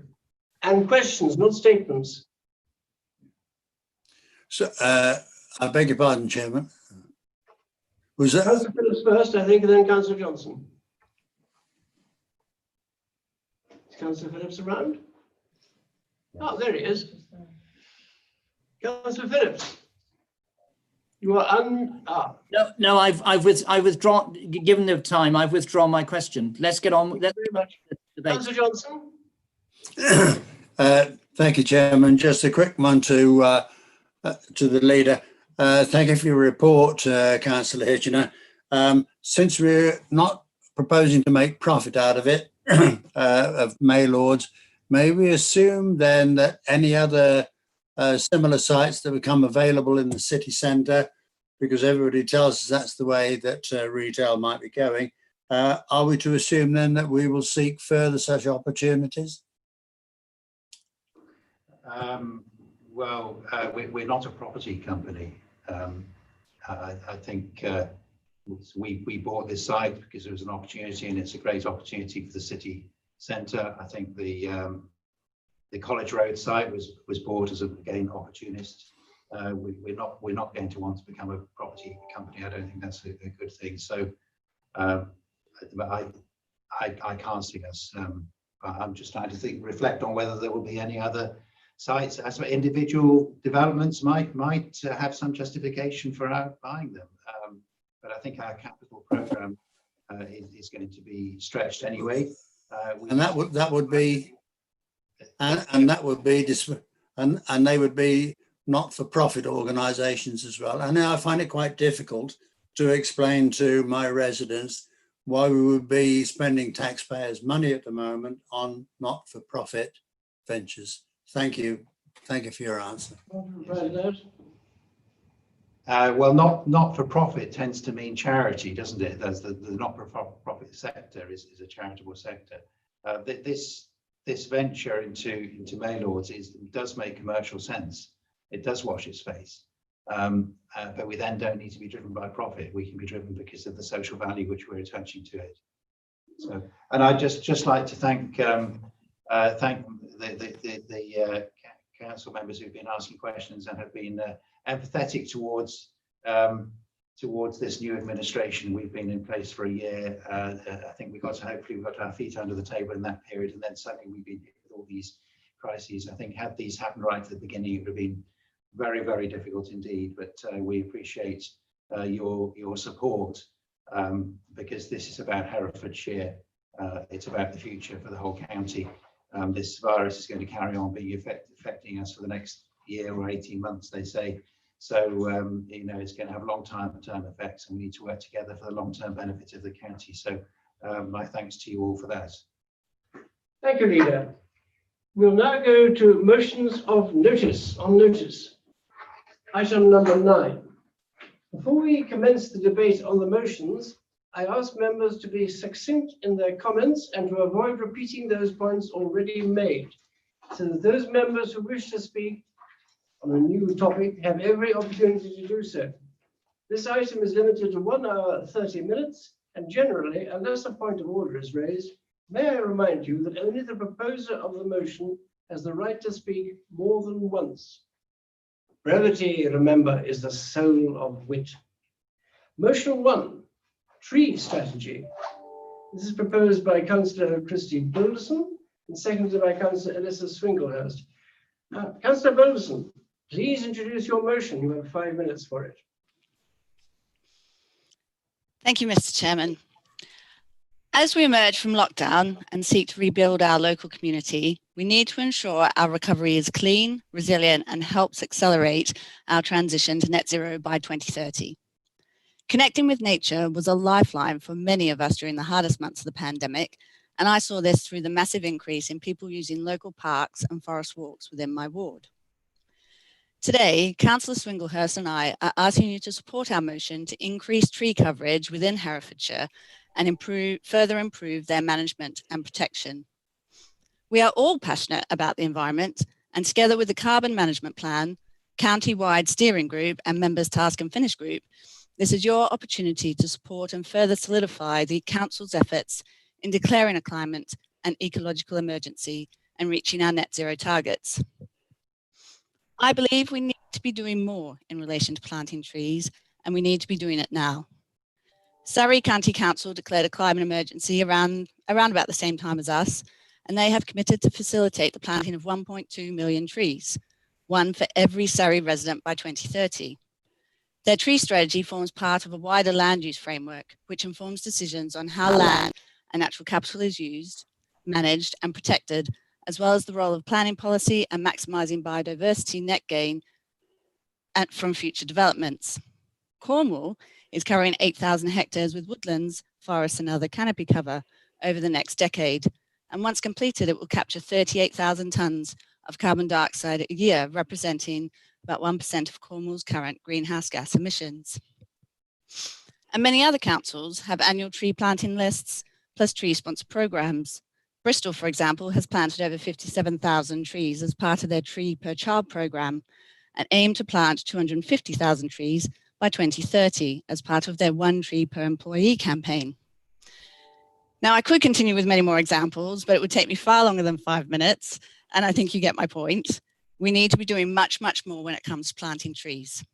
and questions, not statements. So, I beg your pardon, Chairman. Was that Councillor Phillips first, I think, and then Councillor Johnson. Is Councillor Phillips around? Oh, there he is. Councillor Phillips. You are No, I've withdrawn. Given the time, I've withdrawn my question. Let's get on. Thank you very much. Councillor Johnson. Thank you, Chairman. Just a quick one to the leader. Thank you for your report, Councillor Hitchener. Since we're not proposing to make profit out of it, of Maylords, may we assume then that any other similar sites that become available in the city centre, because everybody tells us that's the way that retail might be going, are we to assume then that we will seek further such opportunities? Well, we're not a property company. I think we bought this site because there was an opportunity, and it's a great opportunity for the city centre. I think the College Road site was bought as again opportunist. We're not going to want to become a property company. I don't think that's a good thing. So I can't see us. I'm just trying to reflect on whether there will be any other sites as individual developments might have some justification for our buying them. But I think our capital program is going to be stretched anyway. And that would be they would be not-for-profit organisations as well. And now I find it quite difficult to explain to my residents why we would be spending taxpayers' money at the moment on not-for-profit ventures. Thank you. Thank you for your answer. Well, not-for-profit tends to mean charity, doesn't it? That's the not-for-profit sector is a charitable sector. This venture into Maylords does make commercial sense. It does wash its face. But we then don't need to be driven by profit. We can be driven because of the social value which we're attaching to it. So, and I'd just like to thank the council members who've been asking questions and have been empathetic towards this new administration. We've been in place for a year. I think hopefully we got our feet under the table in that period, and then suddenly we've been hit with all these crises. I think had these happened right at the beginning, it would have been very, very difficult indeed. But we appreciate your support because this is about Herefordshire. It's about the future for the whole county. This virus is going to carry on being affecting us for the next year or 18 months, they say. So, it's going to have long-term effects, and we need to work together for the long-term benefit of the county. So my thanks to you all for that. Thank you, Leader. We'll now go to motions of notice on notice. Item number 9. Before we commence the debate on the motions, I ask members to be succinct in their comments and to avoid repeating those points already made, so that those members who wish to speak on a new topic have every opportunity to do so. This item is limited to 1 hour 30 minutes, and generally, unless a point of order is raised, may I remind you that only the proposer of the motion has the right to speak more than once. Brevity, remember, is the soul of wit. Motion 1, tree strategy. This is proposed by Councillor Christy Balderson and seconded by Councillor Elissa Swinglehurst. Councillor Balderson, please introduce your motion. You have 5 minutes for it. Thank you, Mr. Chairman. As we emerge from lockdown and seek to rebuild our local community, we need to ensure our recovery is clean, resilient, and helps accelerate our transition to net zero by 2030. Connecting with nature was a lifeline for many of us during the hardest months of the pandemic, and I saw this through the massive increase in people using local parks and forest walks within my ward. Today, Councillor Swinglehurst and I are asking you to support our motion to increase tree coverage within Herefordshire and further improve their management and protection. We are all passionate about the environment, and together with the Carbon Management Plan, county-wide steering group and members task and finish group, this is your opportunity to support and further solidify the council's efforts in declaring a climate and ecological emergency and reaching our net zero targets. I believe we need to be doing more in relation to planting trees, and we need to be doing it now. Surrey County Council declared a climate emergency around about the same time as us, and they have committed to facilitate the planting of 1.2 million trees, one for every Surrey resident by 2030. Their tree strategy forms part of a wider land use framework, which informs decisions on how land and natural capital is used, managed and protected, as well as the role of planning policy and maximising biodiversity net gain from future developments. Cornwall is covering 8,000 hectares with woodlands, forests and other canopy cover over the next decade. And once completed, it will capture 38,000 tonnes of carbon dioxide a year, representing about 1% of Cornwall's current greenhouse gas emissions. And many other councils have annual tree planting lists, plus tree sponsor programmes. Bristol, for example, has planted over 57,000 trees as part of their Tree Per Child programme and aim to plant 250,000 trees by 2030 as part of their One Tree Per Employee campaign. Now, I could continue with many more examples, but it would take me far longer than 5 minutes, and I think you get my point. We need to be doing much, much more when it comes to planting trees.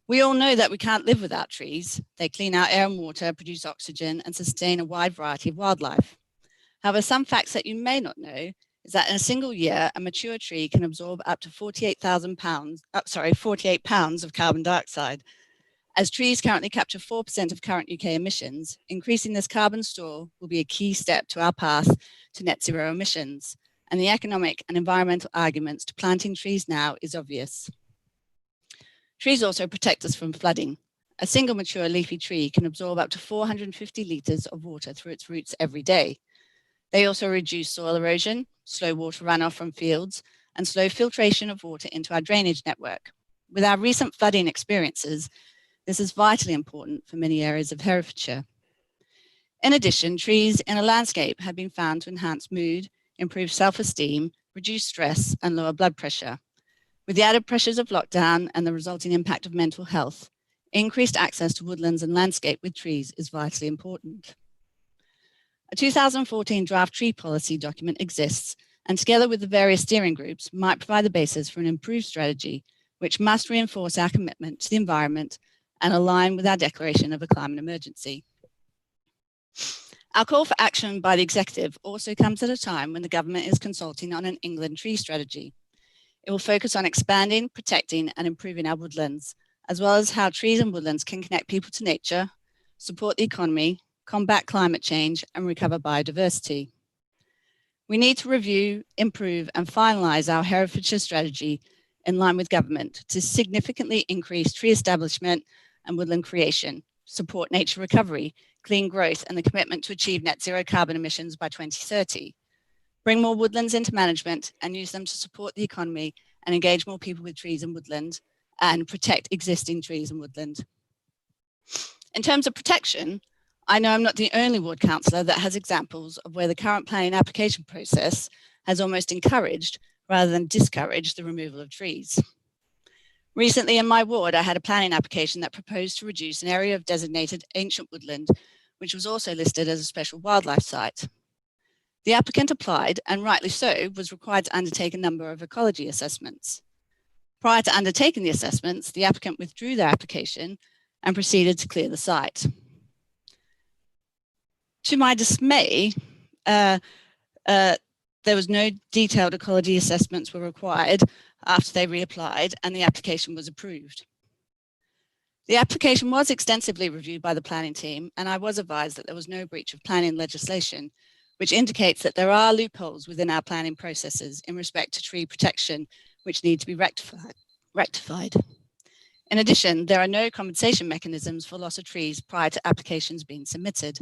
We all know that we can't live without trees. They clean our air and water, produce oxygen, and sustain a wide variety of wildlife. However, some facts that you may not know is that in a single year, a mature tree can absorb up to 48 pounds of carbon dioxide. As trees currently capture 4% of current UK emissions, increasing this carbon store will be a key step to our path to net zero emissions. And the economic and environmental arguments to planting trees now is obvious. Trees also protect us from flooding. A single mature leafy tree can absorb up to 450 litres of water through its roots every day. They also reduce soil erosion, slow water runoff from fields, and slow filtration of water into our drainage network. With our recent flooding experiences, this is vitally important for many areas of Herefordshire. In addition, trees in a landscape have been found to enhance mood, improve self-esteem, reduce stress, and lower blood pressure. With the added pressures of lockdown and the resulting impact of mental health, increased access to woodlands and landscape with trees is vitally important. A 2014 draft tree policy document exists, and together with the various steering groups might provide the basis for an improved strategy, which must reinforce our commitment to the environment and align with our declaration of a climate emergency. Our call for action by the executive also comes at a time when the government is consulting on an England tree strategy. It will focus on expanding, protecting, and improving our woodlands, as well as how trees and woodlands can connect people to nature, support the economy, combat climate change, and recover biodiversity. We need to review, improve, and finalise our Herefordshire strategy in line with government to significantly increase tree establishment and woodland creation, support nature recovery, clean growth, and the commitment to achieve net zero carbon emissions by 2030. Bring more woodlands into management and use them to support the economy and engage more people with trees and woodland and protect existing trees and woodland. In terms of protection, I know I'm not the only ward councillor that has examples of where the current planning application process has almost encouraged rather than discouraged the removal of trees. Recently in my ward, I had a planning application that proposed to reduce an area of designated ancient woodland, which was also listed as a special wildlife site. The applicant applied, and rightly so, was required to undertake a number of ecology assessments. Prior to undertaking the assessments, the applicant withdrew their application and proceeded to clear the site. To my dismay, there was no detailed ecology assessments were required after they reapplied and the application was approved. The application was extensively reviewed by the planning team, and I was advised that there was no breach of planning legislation, which indicates that there are loopholes within our planning processes in respect to tree protection, which need to be rectified. In addition, there are no compensation mechanisms for loss of trees prior to applications being submitted.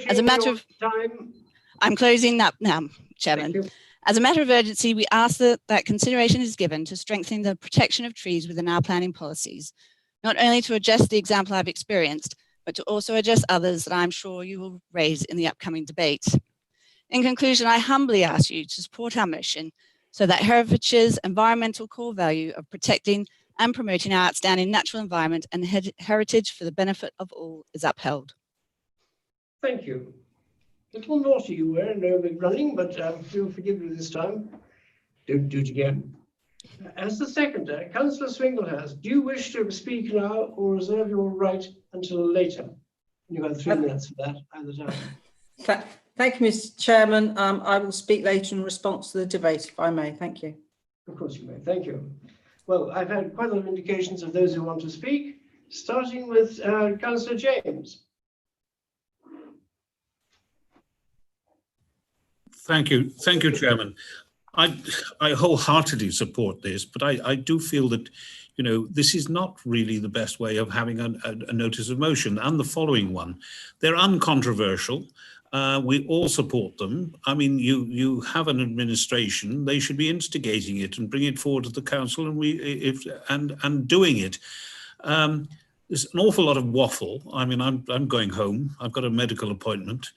As a matter of time, I'm closing up now, Chairman. As a matter of urgency, we ask that consideration is given to strengthening the protection of trees within our planning policies, not only to address the example I've experienced, but to also address others that I'm sure you will raise in the upcoming debate. In conclusion, I humbly ask you to support our motion so that Herefordshire's environmental core value of protecting and promoting our outstanding natural environment and heritage for the benefit of all is upheld. Thank you. A little naughty you were and running, but you'll forgive me this time. Don't do it again. As the seconder, Councillor Swinglehurst, do you wish to speak now or reserve your right until later? You've got 3 minutes for that, either time. Thank you, Mr. Chairman. I will speak later in response to the debate, if I may. Thank you. Of course you may. Thank you. Well, I've had quite a lot of indications of those who want to speak, starting with Councillor James. Thank you, Chairman. I wholeheartedly support this, but I do feel that, you know, this is not really the best way of having a notice of motion, and the following one. They're uncontroversial. We all support them. I mean, you have an administration, they should be instigating it and bring it forward to the council and doing it. There's an awful lot of waffle. I mean, I'm going home. I've got a medical appointment.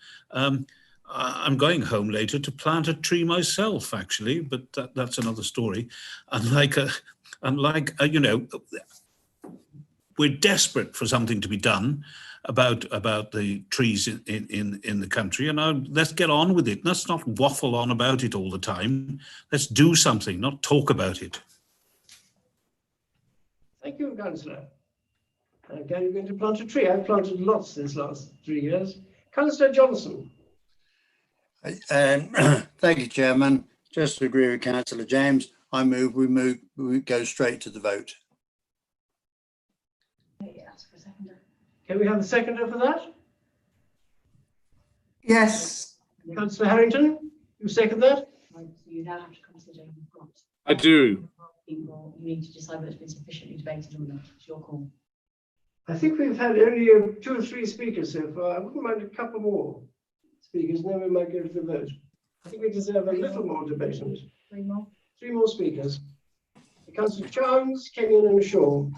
I'm going home later to plant a tree myself, actually, but that's another story. You know, we're desperate for something to be done about the trees in the country, and let's get on with it. Let's not waffle on about it all the time. Let's do something, not talk about it. Thank you, Councillor. Again, you're going to plant a tree. I've planted lots this last 3 years. Councillor Johnson. Thank you, Chairman. Just to agree with Councillor James, I move we go straight to the vote. Can we have a seconder for that? Yes. Councillor Harrington, you second that? So you now have to consider you've got I do. people, you need to decide whether it's been sufficiently debated or not. It's your call. I think we've had only 2 or 3 speakers so far. I wouldn't mind a couple more speakers, and then we might go to the vote. I think we deserve a little more debate on it. 3 more? 3 more speakers. Councillor Chance, Kenyon and Shaw.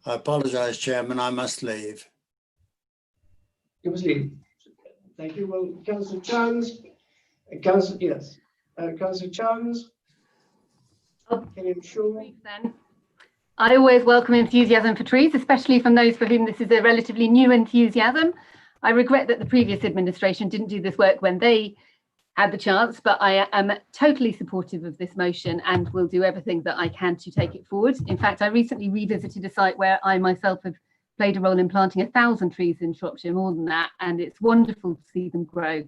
I apologise, Chairman, I must leave. You must leave. Thank you. Well, Councillor Chance, Councillor Chance, Kenyon Shaw. Then. I always welcome enthusiasm for trees, especially from those for whom this is a relatively new enthusiasm. I regret that the previous administration didn't do this work when they had the chance, but I am totally supportive of this motion and will do everything that I can to take it forward. In fact, I recently revisited a site where I myself have played a role in planting 1,000 trees in Shropshire, more than that, and it's wonderful to see them grow.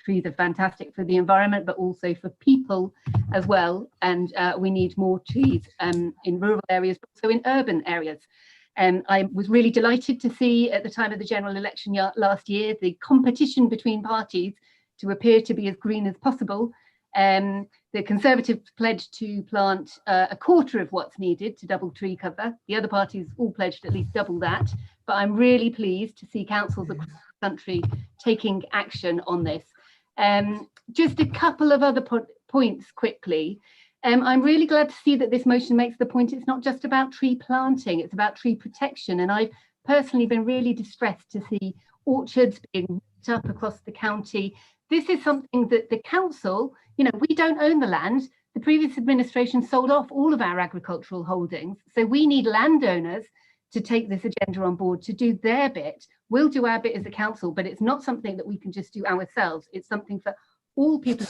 Trees are fantastic for the environment, but also for people as well. And we need more trees in rural areas, but also in urban areas. I was really delighted to see at the time of the general election last year, the competition between parties to appear to be as green as possible. The Conservatives pledged to plant 1/4 of what's needed to double tree cover. The other parties all pledged at least double that. But I'm really pleased to see councils across the country taking action on this. Just a couple of other points quickly. I'm really glad to see that this motion makes the point it's not just about tree planting, it's about tree protection. And I've personally been really distressed to see orchards being ripped up across the county. This is something that the council, you know, we don't own the land. The previous administration sold off all of our agricultural holdings. So we need landowners to take this agenda on board, to do their bit. We'll do our bit as a council, but it's not something that we can just do ourselves. It's something for all people,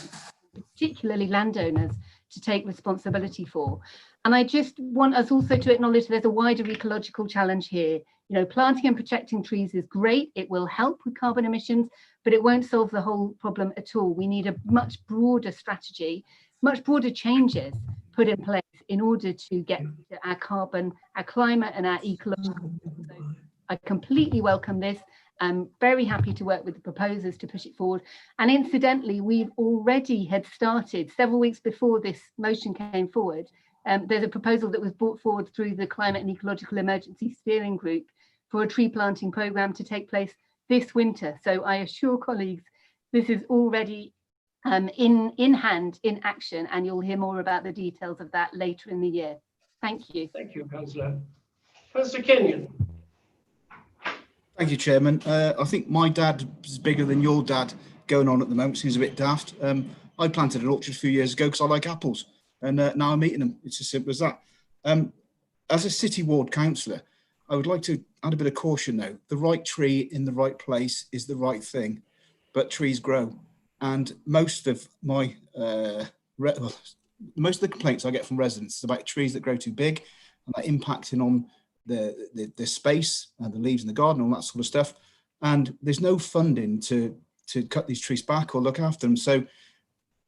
particularly landowners, to take responsibility for. And I just want us also to acknowledge there's a wider ecological challenge here. You know, planting and protecting trees is great. It will help with carbon emissions, but it won't solve the whole problem at all. We need a much broader strategy, much broader changes put in place in order to get our carbon, our climate and our ecological. So I completely welcome this. I'm very happy to work with the proposers to push it forward. And incidentally, we've already had started several weeks before this motion came forward. There's a proposal that was brought forward through the Climate and Ecological Emergency Steering Group for a tree planting programme to take place this winter. So I assure colleagues, this is already in hand, in action, and you'll hear more about the details of that later in the year. Thank you. Thank you, Councillor. Councillor Kenyon. Thank you, Chairman. I think my dad is bigger than your dad going on at the moment. Seems a bit daft. I planted an orchard a few years ago because I like apples, and now I'm eating them. It's as simple as that. As a city ward councillor, I would like to add a bit of caution though. The right tree in the right place is the right thing, but trees grow. And most of my most of the complaints I get from residents is about trees that grow too big and that impacting on the space and the leaves in the garden, all that sort of stuff. And there's no funding to cut these trees back or look after them. So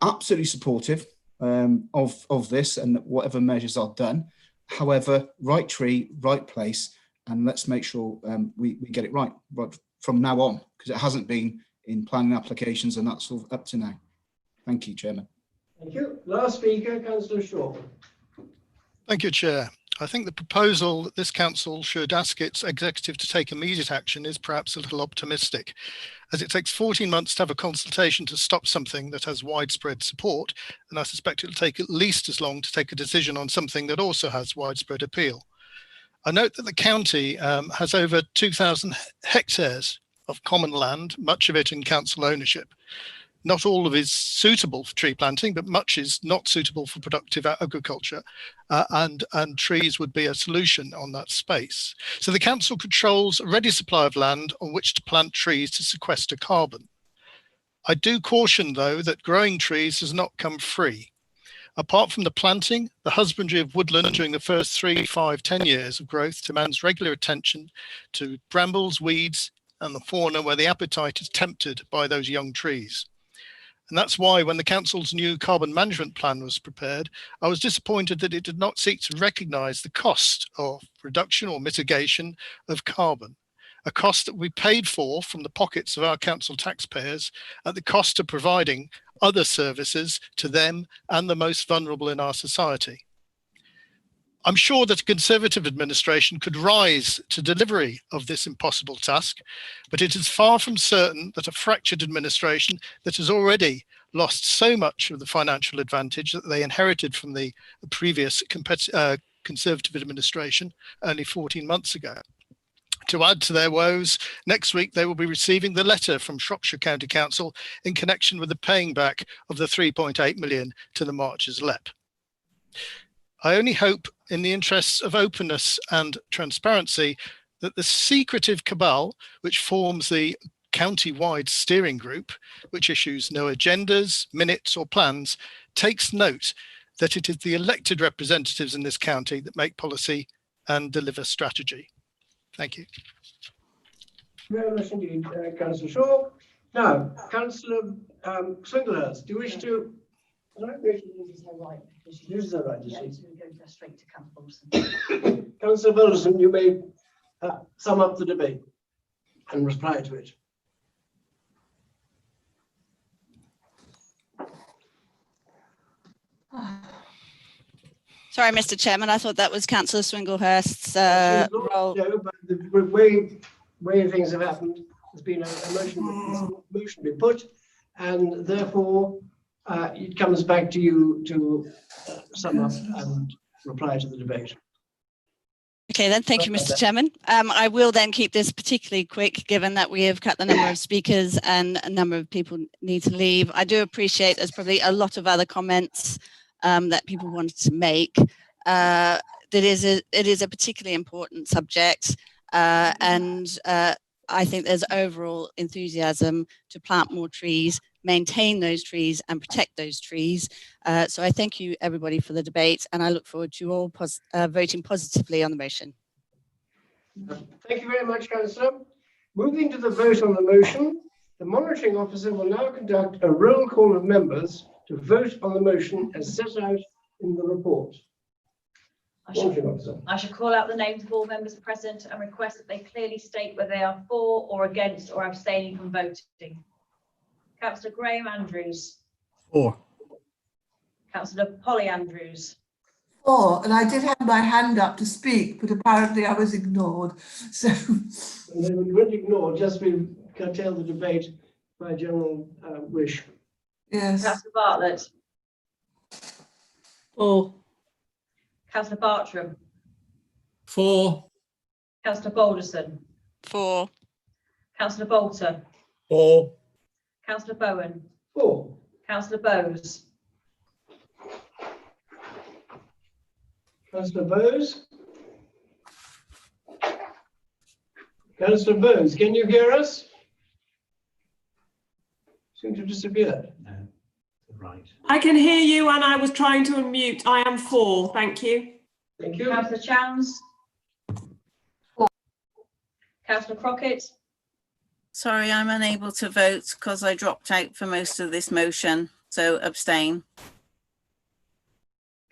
absolutely supportive of this and whatever measures are done. However, right tree, right place, and let's make sure we get it right from now on, because it hasn't been in planning applications and that's all up to now. Thank you, Chairman. Thank you. Last speaker, Councillor Shaw. Thank you, Chair. I think the proposal that this council should ask its executive to take immediate action is perhaps a little optimistic, as it takes 14 months to have a consultation to stop something that has widespread support, and I suspect it'll take at least as long to take a decision on something that also has widespread appeal. I note that the county has over 2,000 hectares of common land, much of it in council ownership. Not all of it is suitable for tree planting, but much is not suitable for productive agriculture, and trees would be a solution on that space. So the council controls a ready supply of land on which to plant trees to sequester carbon. I do caution, though, that growing trees does not come free. Apart from the planting, the husbandry of woodland during the first 3, 5, 10 years of growth demands regular attention to brambles, weeds, and the fauna where the appetite is tempted by those young trees. And that's why when the council's new carbon management plan was prepared, I was disappointed that it did not seek to recognise the cost of reduction or mitigation of carbon, a cost that we paid for from the pockets of our council taxpayers at the cost of providing other services to them and the most vulnerable in our society. I'm sure that a Conservative administration could rise to delivery of this impossible task, but it is far from certain that a fractured administration that has already lost so much of the financial advantage that they inherited from the previous Conservative administration only 14 months ago. To add to their woes, next week they will be receiving the letter from Shropshire County Council in connection with the paying back of the 3.8 million to the Marchers LEP. I only hope, in the interests of openness and transparency, that the secretive cabal which forms the county-wide steering group, which issues no agendas, minutes or plans, takes note that it is the elected representatives in this county that make policy and deliver strategy. Thank you. Very much indeed, Councillor Shaw. Now, Councillor Swinglehurst, do you wish to? Uses her right. Uses her right, does she? So we go straight to Councillor Balderson. Councillor Balderson, you may sum up the debate and reply to it. Sorry, Mr. Chairman, I thought that was Councillor Swinglehurst's role. No, but the way things have happened, there's been a motion been put, and therefore it comes back to you to sum up and reply to the debate. Okay, then. Thank you, Mr. Chairman. I will then keep this particularly quick, given that we have cut the number of speakers and a number of people need to leave. I do appreciate there's probably a lot of other comments that people wanted to make. It is a particularly important subject, and I think there's overall enthusiasm to plant more trees, maintain those trees and protect those trees. So I thank you everybody for the debate, and I look forward to all voting positively on the motion. Thank you very much, Councillor. Moving to the vote on the motion, the monitoring officer will now conduct a roll call of members to vote on the motion as set out in the report. I shall call out the names of all members present and request that they clearly state whether they are for or against or abstaining from voting. Councillor Graham Andrews. For. Councillor Polly Andrews. For, and I did have my hand up to speak, but apparently I was ignored. So. And then we weren't ignored, just we curtail the debate by general wish. Yes. Councillor Bartlett. For. Councillor Bartram. For. Councillor Balderson. For. Councillor Bolter. For. Councillor Bowen. For. Councillor Bowes. Councillor Bowes. Councillor Bowes, can you hear us? Seem to have disappeared. No, right. I can hear you, and I was trying to unmute. I am for. Thank you. Thank you. Councillor Chowns. For. Councillor Crockett. Sorry, I'm unable to vote because I dropped out for most of this motion, so abstain.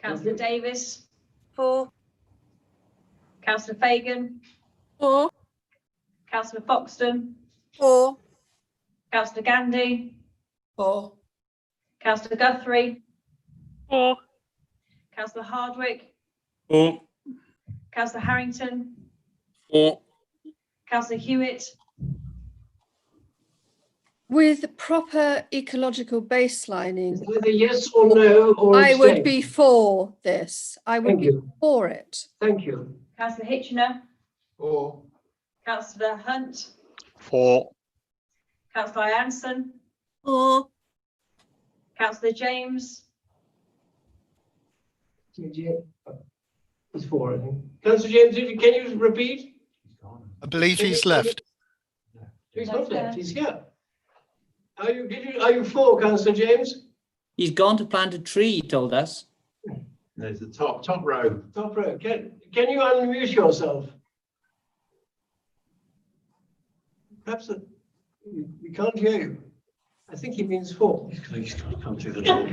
Councillor Davis. For. Councillor Fagan. For. Councillor Foxton. For. Councillor Gandy. For. Councillor Guthrie. For. Councillor Hardwick. For. Councillor Harrington. For. Councillor Hewitt. With proper ecological baselining, Either yes or no, or I would abstain. be for this. I would Thank be you. for it. Thank you. Councillor Hitchener. For. Councillor Hunt. For. Councillor Jansen. For. Councillor James, He's 4, I think. Councillor James, can you repeat? I believe he's left. He's not left, he's here. Are you 4, Councillor James? He's gone to plant a tree, he told us. There's the top row. Top row. Can you unmute yourself? Perhaps we can't hear you. I think he means 4. He's got to come through the door.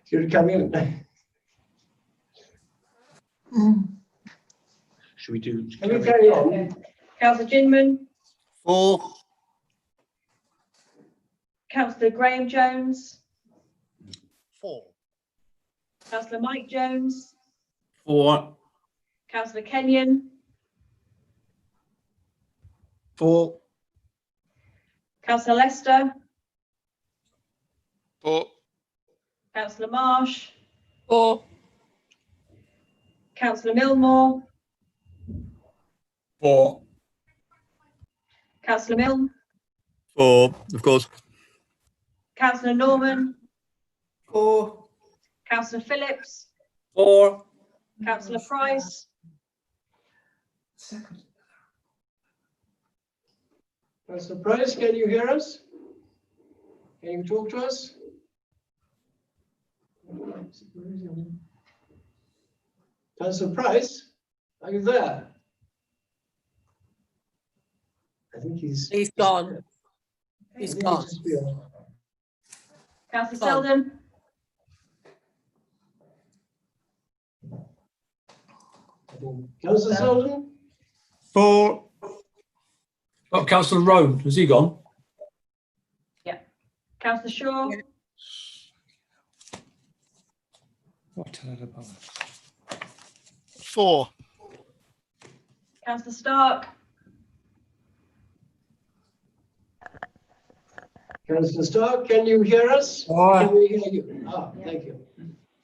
Should come in. Should we do? Can we carry on? Councillor Ginman, 4. Councillor Graham Jones, 4. Councillor Mike Jones, 4. Councillor Kenyon, 4. Councillor Lester, 4. Councillor Marsh, 4. Councillor Millmore, 4. Councillor Milne, 4, of course. Councillor Norman, 4. Councillor Phillips, 4. Councillor Price, Councillor Price, can you hear us? Can you talk to us? Councillor Price, are you there? I think he's gone. He's gone. Councillor Selden, Councillor Selden? 4. Oh, Councillor Roan, has he gone? yeah. Councillor Shaw, What? 4. Councillor Stark, Councillor Stark, can you hear us? Aye. Can we hear you? Ah, thank you.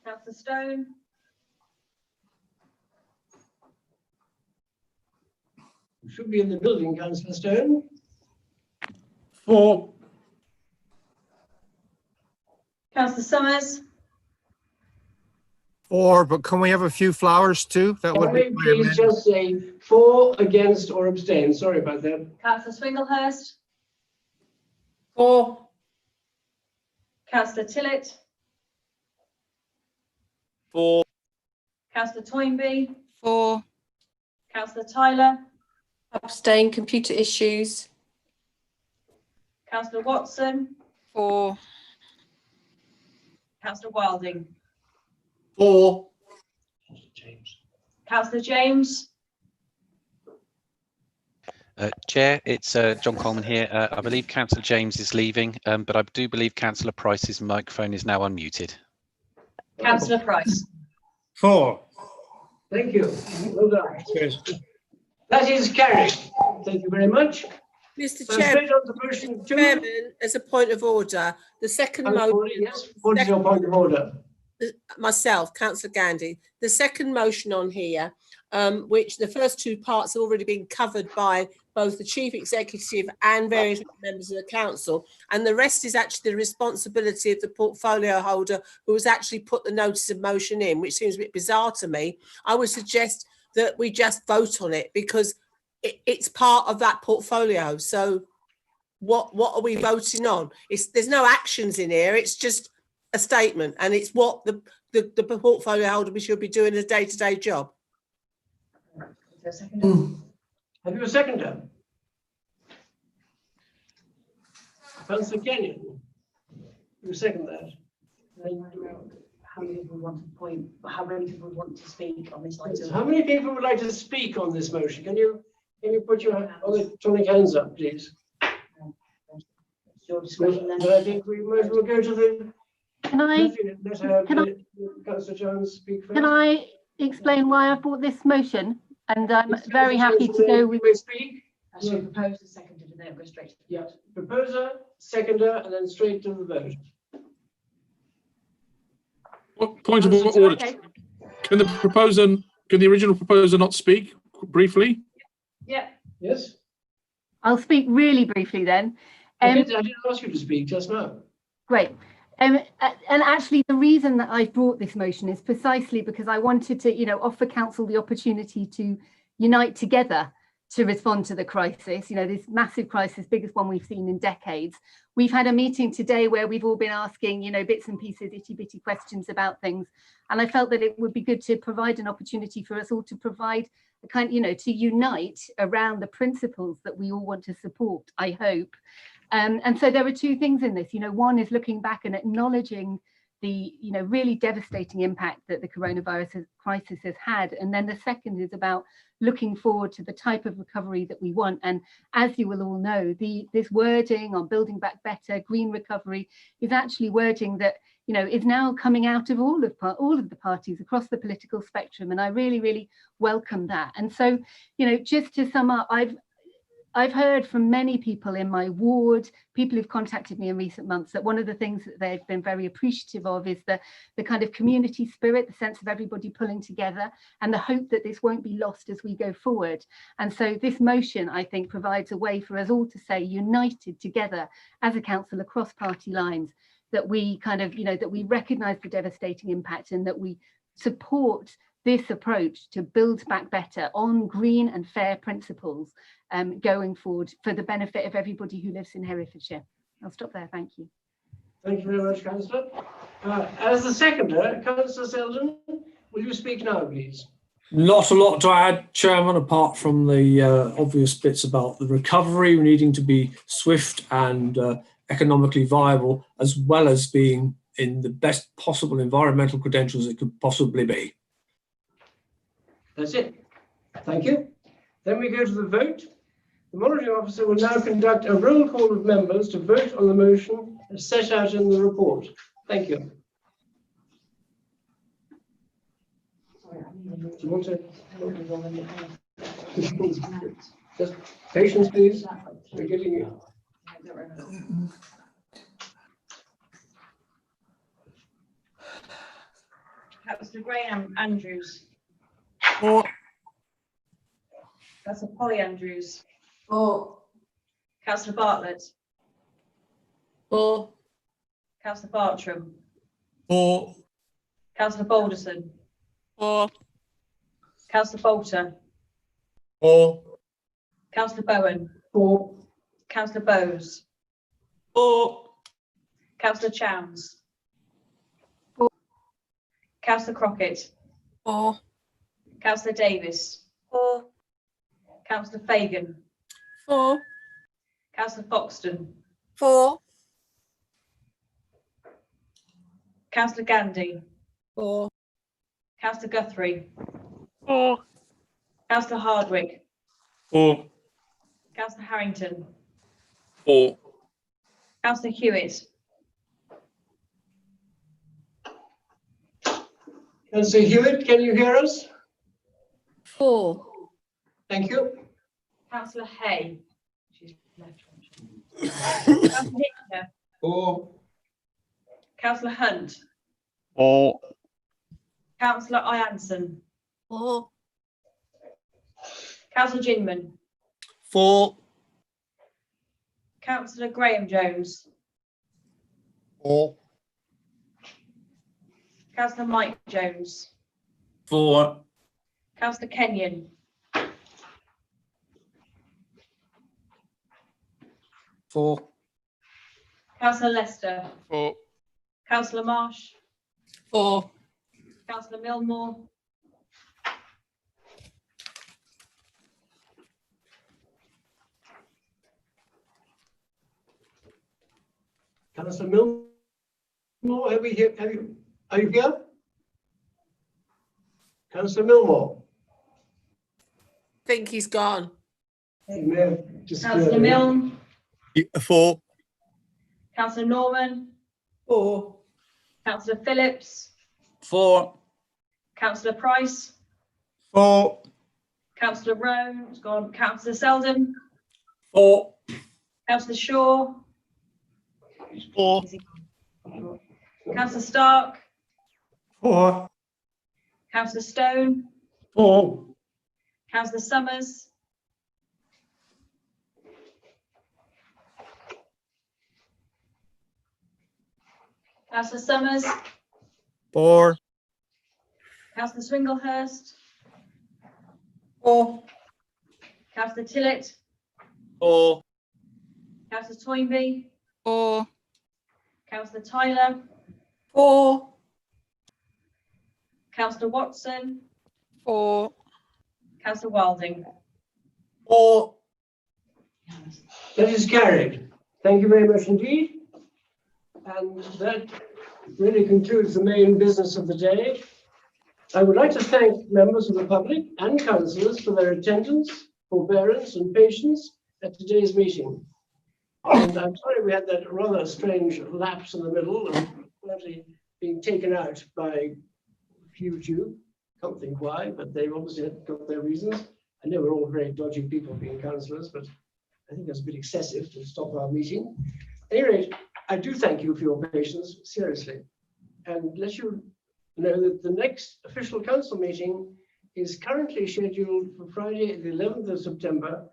Councillor Stone, You should be in the building, Councillor Stone. 4. Councillor Summers, 4, but can we have a few flowers too? That would Can be we my please amendment. just say 4, against, or abstain? Sorry about that. Councillor Swinglehurst, 4. Councillor Tillett, 4. Councillor Toynbee, 4. Councillor Tyler, Abstain, computer issues. Councillor Watson, 4. Councillor Wilding, 4. Councillor James, Chair, it's John Coleman here. I believe Councillor James is leaving, but I do believe Councillor Price's microphone is now unmuted. Councillor Price. 4. Thank you. Well done. Cheers. That is carried. Thank you very much. Mr. So Chairman, straight on to motion 2. Chairman, as a point of order, the second Point of motion. order, yes. What is your point of order? Myself, Councillor Gandy, the second motion on here, which the first 2 parts have already been covered by both the Chief Executive and various members of the Council, and the rest is actually the responsibility of the portfolio holder who has actually put the notice of motion in, which seems a bit bizarre to me. I would suggest that we just vote on it because it's part of that portfolio. So what are we voting on? There's no actions in here, it's just a statement, and it's what the portfolio holder should be doing a day-to-day job. Have you a seconder? Councillor Kenyon, you second that? How many people want to point? How many people want to speak on this item? How many people would like to speak on this motion? Can you put your electronic hands up, please? It's your discretion then. I think we might as well go to the. Can I Councillor Jones speak first. Can I explain why I brought this motion? And I'm very happy to go with. Actually, propose the seconded and then go straight to the vote. Proposer, seconder, and then straight to the vote. What point of order? Okay. Can the original proposer not speak briefly? Yeah. Yes. I'll speak really briefly then. I didn't ask you to speak just now. Great. And actually, the reason that I brought this motion is precisely because I wanted to, offer council the opportunity to unite together to respond to the crisis. This massive crisis, biggest one we've seen in decades. We've had a meeting today where we've all been asking, bits and pieces, itty bitty questions about things. And I felt that it would be good to provide an opportunity for us all to provide a kind, to unite around the principles that we all want to support, I hope. And so there are two things in this. One is looking back and acknowledging the really devastating impact that the coronavirus crisis has had. And then the second is about looking forward to the type of recovery that we want. And as you will all know, this wording on building back better, green recovery is actually wording that is now coming out of all of the parties across the political spectrum. And I really, really welcome that. And so, just to sum up, I've heard from many people in my ward, people who've contacted me in recent months, that one of the things that they've been very appreciative of is the kind of community spirit, the sense of everybody pulling together, and the hope that this won't be lost as we go forward. And so this motion, I think, provides a way for us all to say, united together as a council across party lines, that we kind of, that we recognise the devastating impact and that we support this approach to build back better on green and fair principles going forward for the benefit of everybody who lives in Herefordshire. I'll stop there. Thank you. Thank you very much, Councillor. As the seconder, Councillor Selden, will you speak now, please? Not a lot to add, Chairman, apart from the obvious bits about the recovery needing to be swift and economically viable, as well as being in the best possible environmental credentials it could possibly be. That's it. Thank you. Then we go to the vote. The monitoring officer will now conduct a roll call of members to vote on the motion as set out in the report. Thank you. Do you want to? Just patience, please. We're getting you. Councillor Graham Andrews. For. Councillor Polly Andrews. For. Councillor Bartlett. For. Councillor Bartram. For. Councillor Balderson. For. Councillor Bolter. For. Councillor Bowen. For. Councillor Bowes. For. Councillor Chowns. For. Councillor Crockett. For. Councillor Davis. For. Councillor Fagan. For. Councillor Foxton. For. Councillor Gandy. For. Councillor Guthrie. For. Councillor Hardwick. For. Councillor Harrington. For. Councillor Hewitt. Councillor Hewitt, can you hear us? For. Thank you. Councillor Hay. She's left. Councillor Hitchner. For. Councillor Hunt. For. Councillor Ianson. For. Councillor Ginman. For. Councillor Graham Jones. For. Councillor Mike Jones. For. Councillor Kenyon. For. Councillor Lester. For. Councillor Marsh. For. Councillor Milmore. Councillor Milmore, are you here? Councillor Milmore. I think he's gone. Councillor Milne. For. Councillor Norman. For. Councillor Phillips. For. Councillor Price. For. Councillor Rowe has gone. Councillor Selden. For. Councillor Shaw. For. Councillor Stark. For. Councillor Stone. For. Councillor Summers. Councillor Summers, 4. Councillor Swinglehurst, 4. Councillor Tillett, 4. Councillor Toynbee, 4. Councillor Tyler, 4. Councillor Watson, 4. Councillor Wilding. 4. That is carried. Thank you very much indeed. And that really concludes the main business of the day. I would like to thank members of the public and councillors for their attendance, forbearance and patience at today's meeting. And I'm sorry we had that rather strange lapse in the middle and apparently being taken out by YouTube. Can't think why, but they've obviously got their reasons. I know we're all very dodgy people being councillors, but I think that's a bit excessive to stop our meeting. At any rate, I do thank you for your patience, seriously, and let you know that the next official council meeting is currently scheduled for Friday, the 11th of September,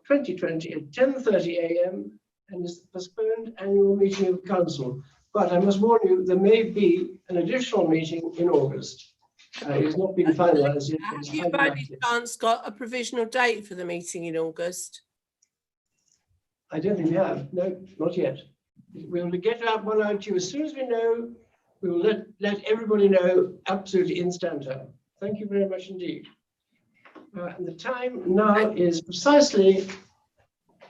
2020 at 10:30 a.m. and is the postponed annual meeting of council. But I must warn you, there may be an additional meeting in August. It's not been finalised yet. Have you by any chance got a provisional date for the meeting in August? I don't think we have. No, not yet. We'll get out one out to you as soon as we know. We will let everybody know absolutely instanter. Thank you very much indeed. And the time now is precisely